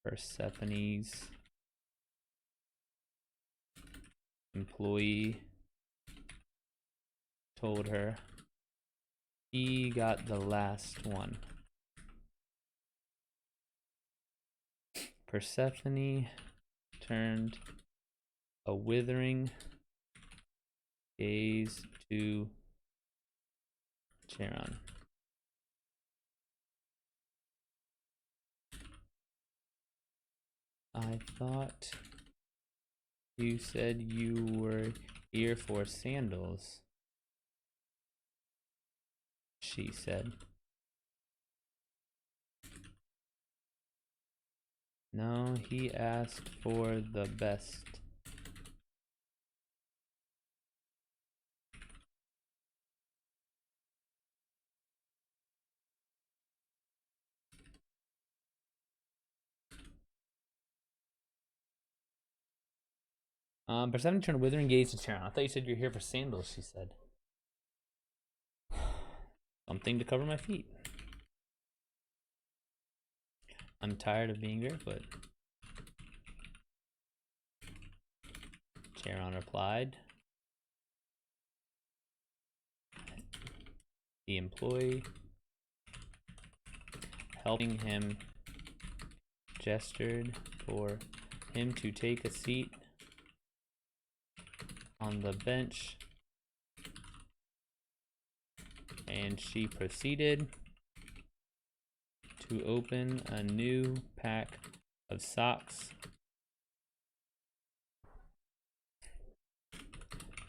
Persephone's employee told her. He got the last one. Persephone turned a withering gaze to Charon. I thought you said you were here for sandals, she said. No, he asked for the best. Persephone turned withering gaze to Charon. I thought you said you're here for sandals, she said. Something to cover my feet. I'm tired of being barefoot. Charon replied. The employee helping him gestured for him to take a seat on the bench, and she proceeded to open a new pack of socks,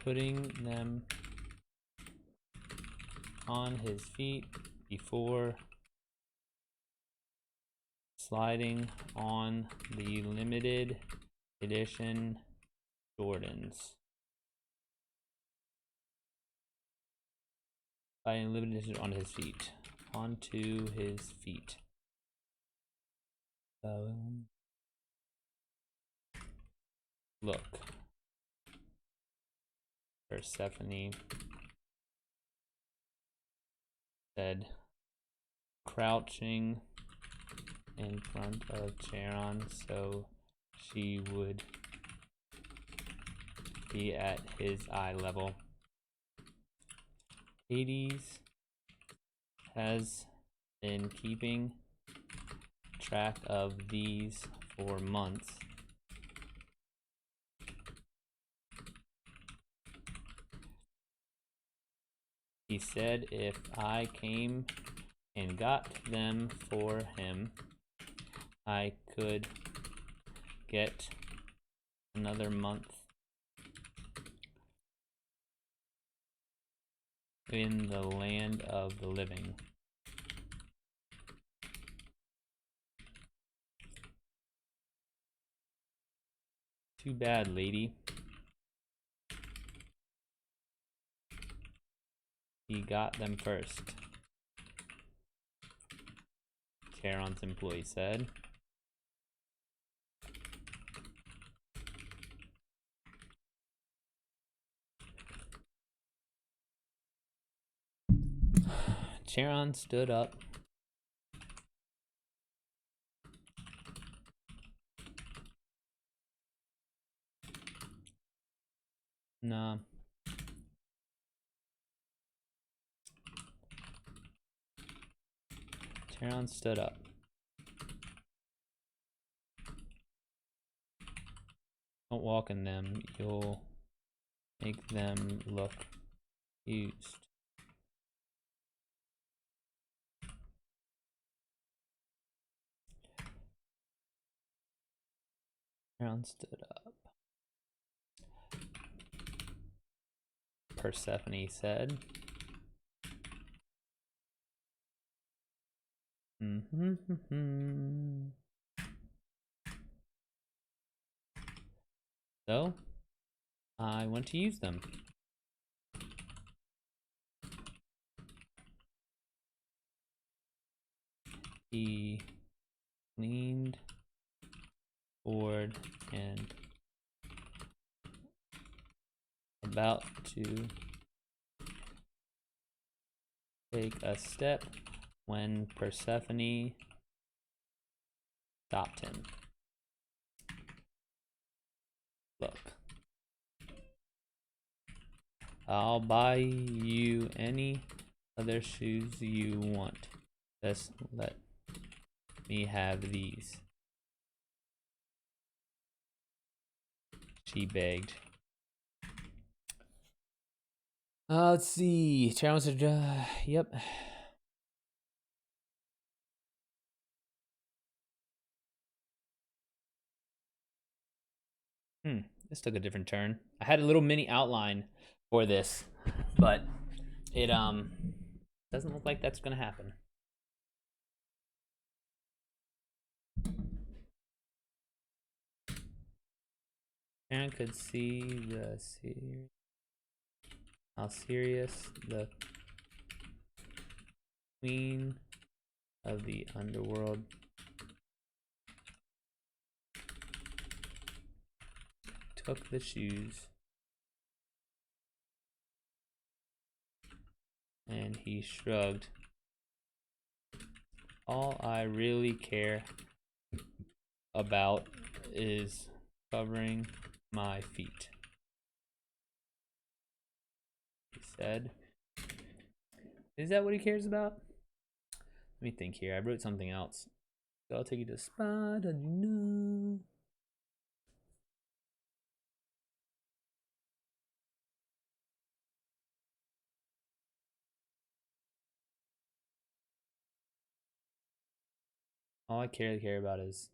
putting them on his feet before sliding on the limited edition Jordans. Sliding limited edition on his feet. Onto his feet. Look. Persephone said, crouching in front of Charon so she would be at his eye level. Hades has been keeping track of these for months. He said if I came and got them for him, I could get another month in the land of the living. Too bad, lady. He got them first, Charon's employee said. Charon stood up. Nah. Charon stood up. Don't walk in them. You'll make them look used. Charon stood up. Persephone said. So, I went to use them. He leaned forward and about to take a step when Persephone stopped him. Look, I'll buy you any other shoes you want. Just let me have these, she begged. Let's see. Charon said, yep. This took a different turn. I had a little mini outline for this, but it doesn't look like that's gonna happen. Charon could see how serious the queen of the underworld took the shoes. And he shrugged. All I really care about is covering my feet, he said. Is that what he cares about? Let me think here. I wrote something else. So I'll take you to the spot. Did you know? All I care about is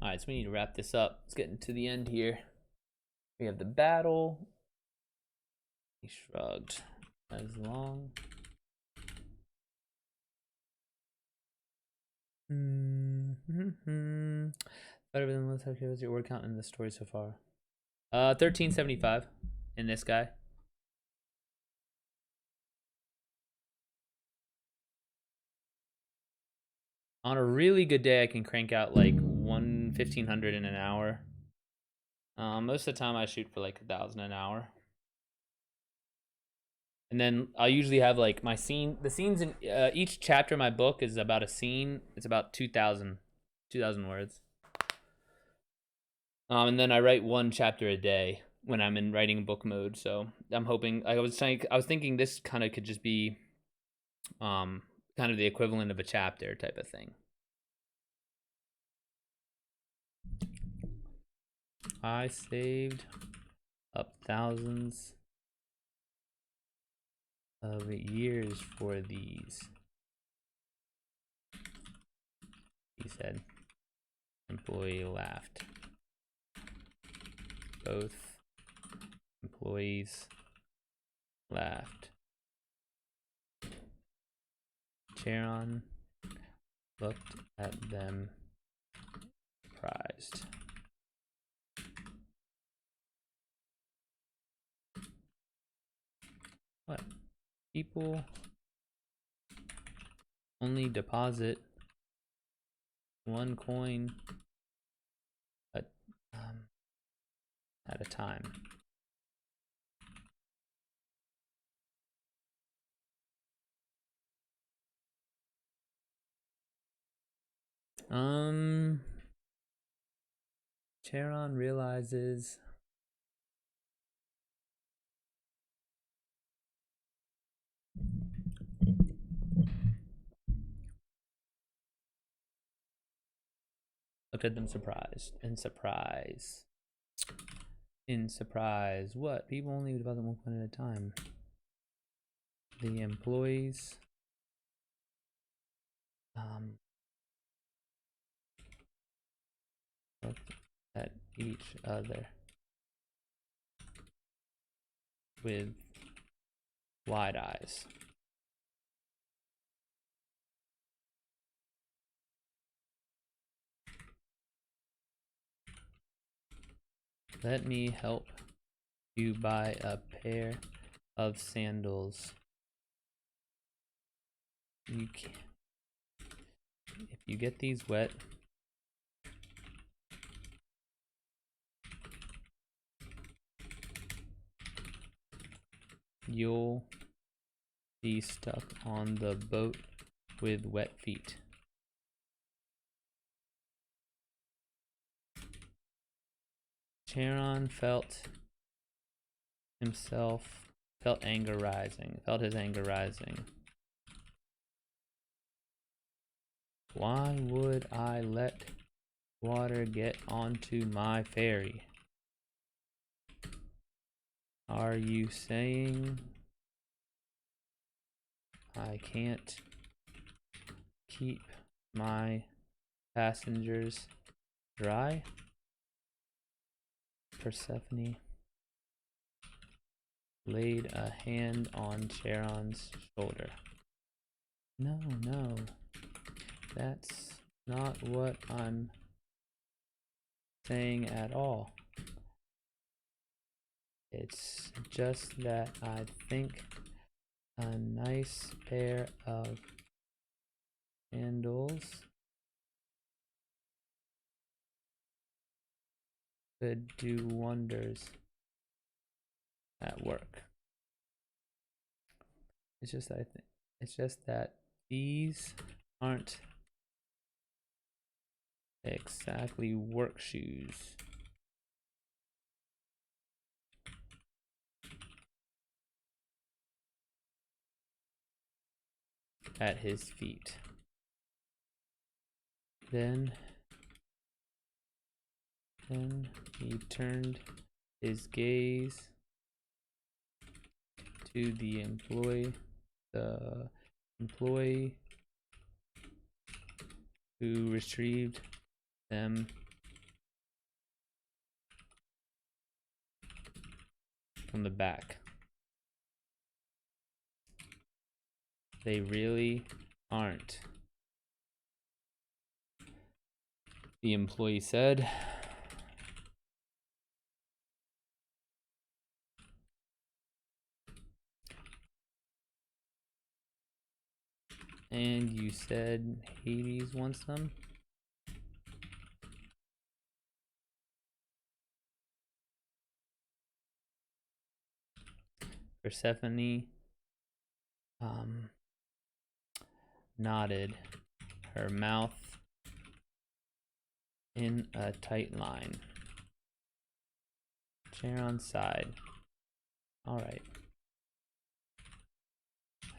Alright, so we need to wrap this up. Let's get into the end here. We have the battle. He shrugged. As long. Better than most. How was your word count in the story so far? 1375 in this guy. On a really good day, I can crank out like 1,500 in an hour. Most of the time, I shoot for like 1,000 an hour. And then I'll usually have like my scene. The scenes in each chapter of my book is about a scene. It's about 2,000 words. And then I write one chapter a day when I'm in writing book mode. So I'm hoping. I was thinking this kind of could just be, kind of the equivalent of a chapter type of thing. I saved up thousands of years for these, he said. Employee laughed. Both employees laughed. Charon looked at them, surprised. What? People only deposit one coin at a time. Charon realizes looked at them surprised. In surprise. What? People only deposit one coin at a time. The employees looked at each other with wide eyes. Let me help you buy a pair of sandals. You can't. If you get these wet, you'll be stuck on the boat with wet feet. Charon felt his anger rising. Why would I let water get onto my ferry? Are you saying I can't keep my passengers dry? Persephone laid a hand on Charon's shoulder. No, that's not what I'm saying at all. It's just that I think a nice pair of sandals could do wonders at work. It's just that these aren't exactly work shoes. At his feet. Then he turned his gaze to the employee who retrieved them from the back. They really aren't, the employee said. And you said Hades wants them? Persephone nodded, her mouth in a tight line. Charon sighed. All right.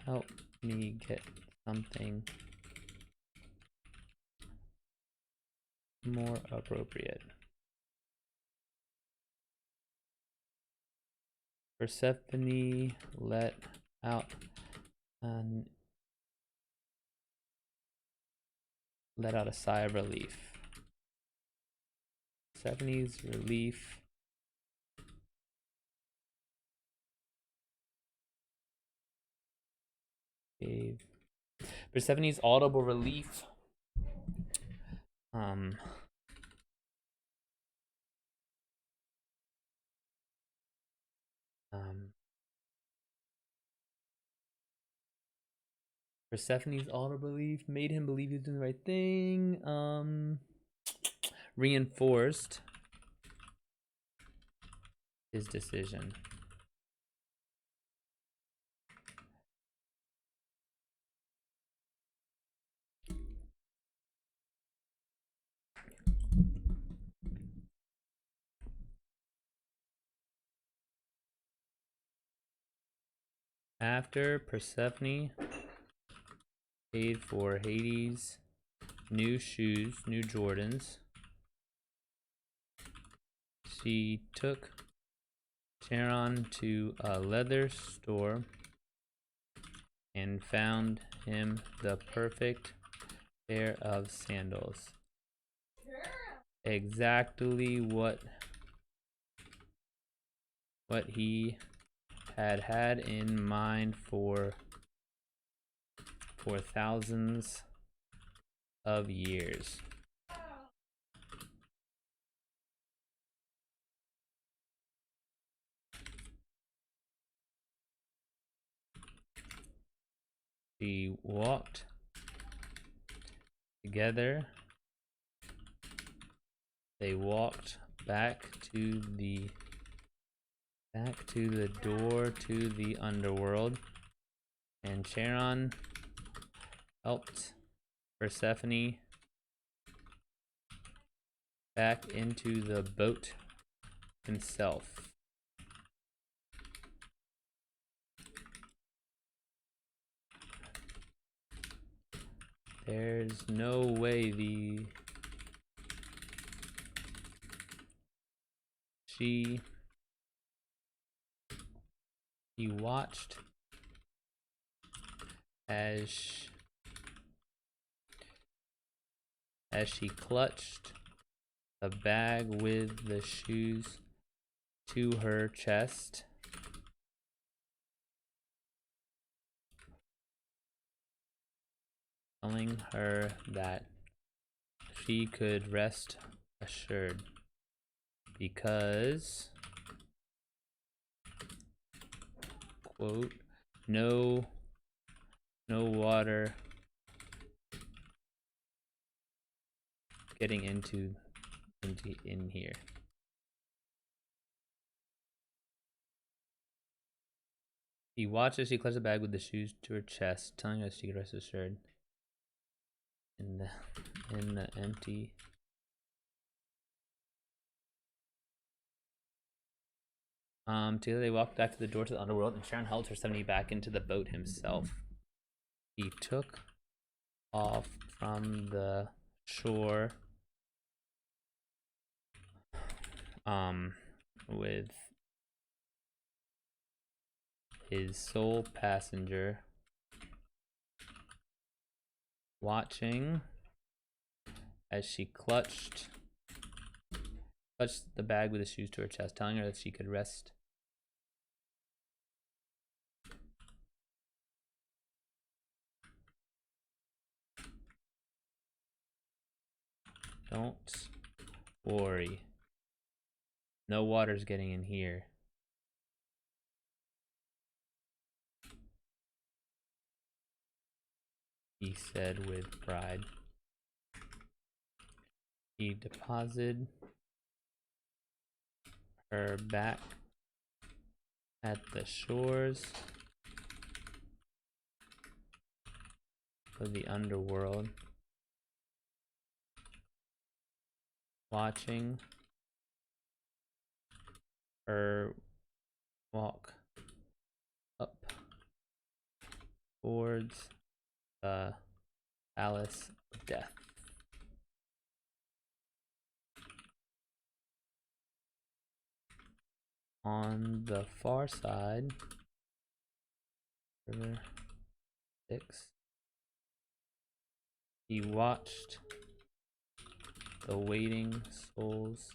Help me get something more appropriate. Persephone let out a sigh of relief. Persephone's relief gave Persephone's audible relief Persephone's audible relief made him believe he was doing the right thing. Reinforced his decision. After Persephone paid for Hades' new shoes, new Jordans, she took Charon to a leather store and found him the perfect pair of sandals. Exactly what he had in mind for thousands of years. She walked together. They walked back to the door to the underworld, and Charon helped Persephone back into the boat himself. There's no way he watched as she clutched the bag with the shoes to her chest. telling her that she could rest assured because, quote, no water getting in here. He watched as she clutched the bag with the shoes to her chest, telling her she could rest assured. In the empty. Together they walked back to the door to the underworld, and Charon held her 70 back into the boat himself. He took off from the shore with his sole passenger watching as she clutched the bag with the shoes to her chest, telling her that she could rest. Don't worry. No water's getting in here. He said with pride. He deposited her back at the shores of the underworld, watching her walk up towards the palace of death. On the far side, river 6, he watched the waiting souls.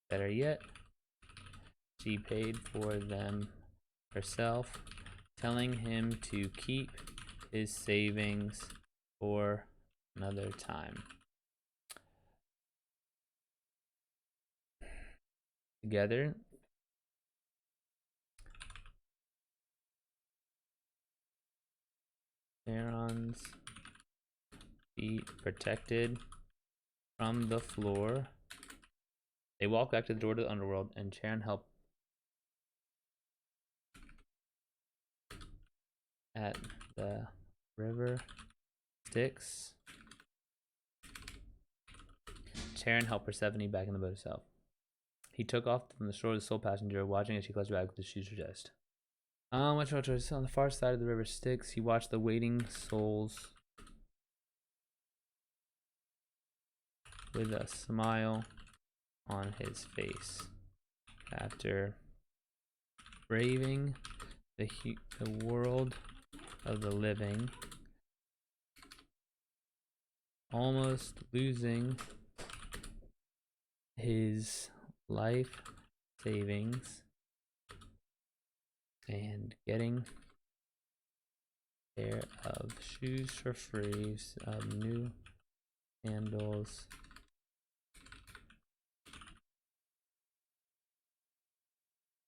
Better yet, she paid for them herself, telling him to keep his savings for another time. Together, Charon's feet protected from the floor. They walked back to the door to the underworld, and Charon helped at the river Styx. Charon helped Persephone back in the boat herself. He took off from the shore with the sole passenger, watching as she clutched back with the shoes to her chest. On the far side of the river Styx, he watched the waiting souls with a smile on his face. After braving the world of the living, almost losing his life savings, and getting a pair of shoes for free, of new sandals,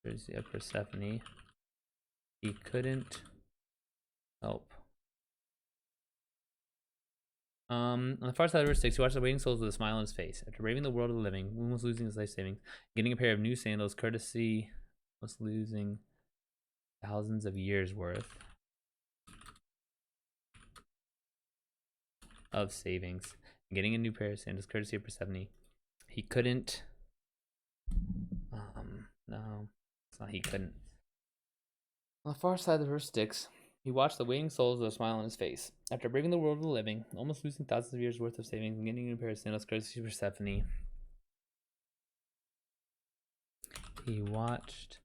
of Persephone, he couldn't help. On the far side of the river Styx, he watched the waiting souls with a smile on his face. After braving the world of the living, almost losing his life savings, getting a pair of new sandals, courtesy, almost losing thousands of years worth of savings, getting a new pair of sandals, courtesy of Persephone, he couldn't. No, it's not. He couldn't. On the far side of the river Styx, he watched the waiting souls with a smile on his face. After braving the world of the living, almost losing thousands of years worth of savings, and getting a new pair of sandals, courtesy of Persephone, he watched.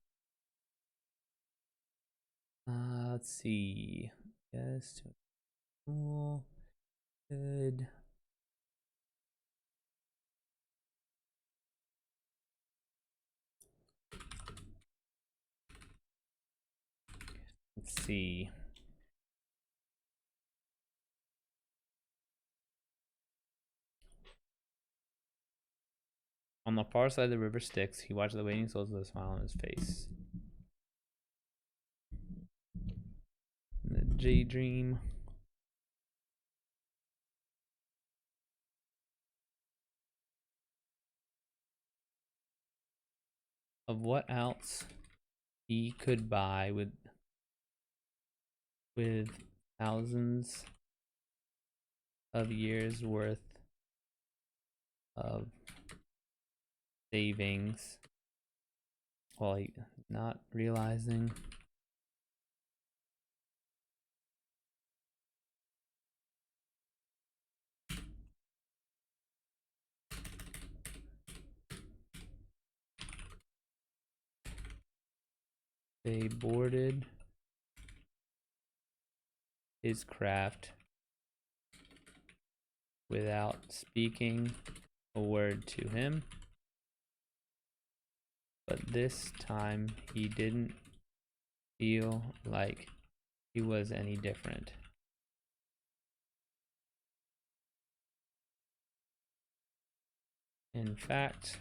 Let's see. Yes. Cool. Good. Let's see. On the far side of the river Styx, he watched the waiting souls with a smile on his face. The J-Dream. Of what else he could buy with thousands of years worth of savings while not realizing they boarded his craft without speaking a word to him. But this time he didn't feel like he was any different. In fact,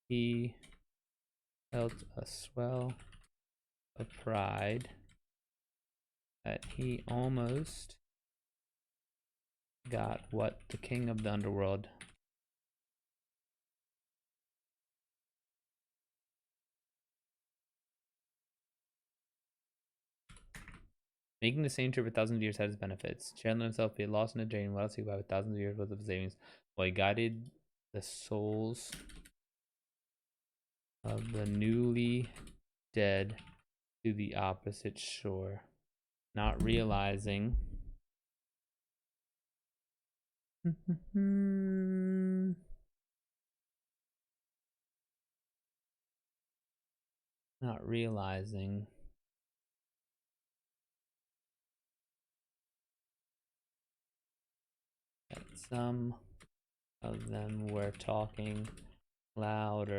he felt a swell of pride that he almost got what the king of the underworld making the same trip for thousands of years had its benefits. Charon himself be lost in a drain. What else he buy with thousands of years worth of savings while he guided the souls of the newly dead to the opposite shore, not realizing not realizing that some of them were talking loud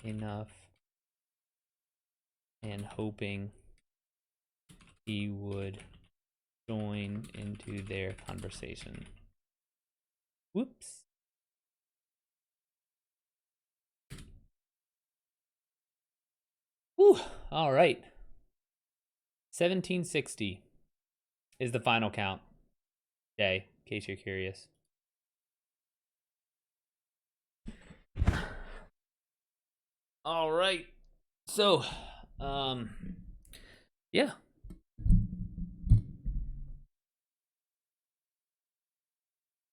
enough and hoping he would join into their conversation. Whoops. Whew. All right. 1760 is the final count day, in case you're curious. All right. So, yeah.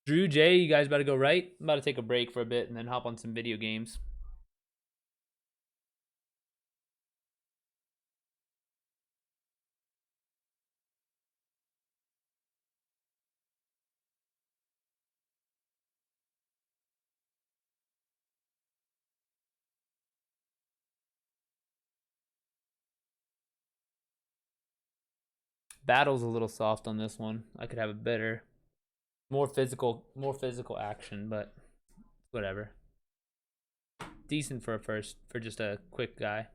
Drew, Jay, you guys about to go right? I'm about to take a break for a bit and then hop on some video games. Battle's a little soft on this one. I could have a better, more physical action, but whatever. Decent for just a quick guy.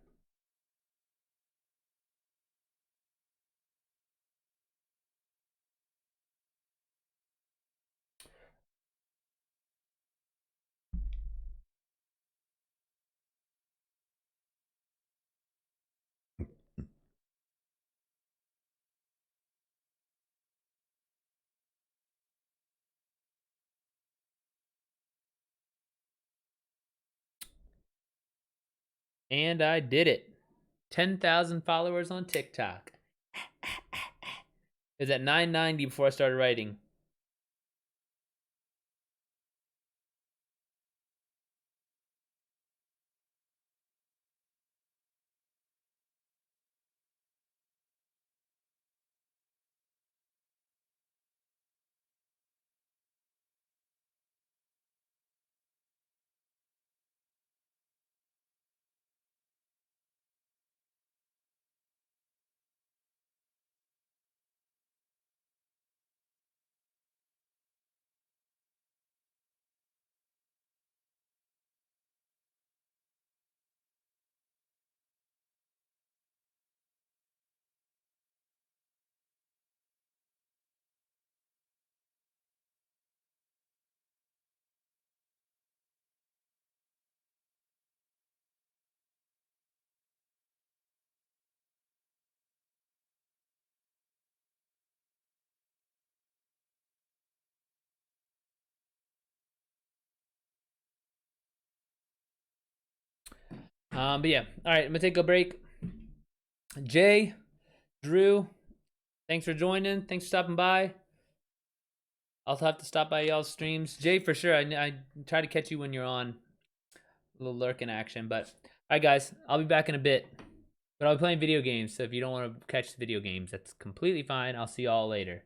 And I did it. 10,000 followers on TikTok. It was at 990 before I started writing. But yeah, all right, I'm gonna take a break. Jay, Drew, thanks for joining. Thanks for stopping by. I'll have to stop by y'all's streams. Jay, for sure. I try to catch you when you're on. A little lurking action, but all right, guys, I'll be back in a bit. But I'll be playing video games, so if you don't want to catch the video games, that's completely fine. I'll see y'all later.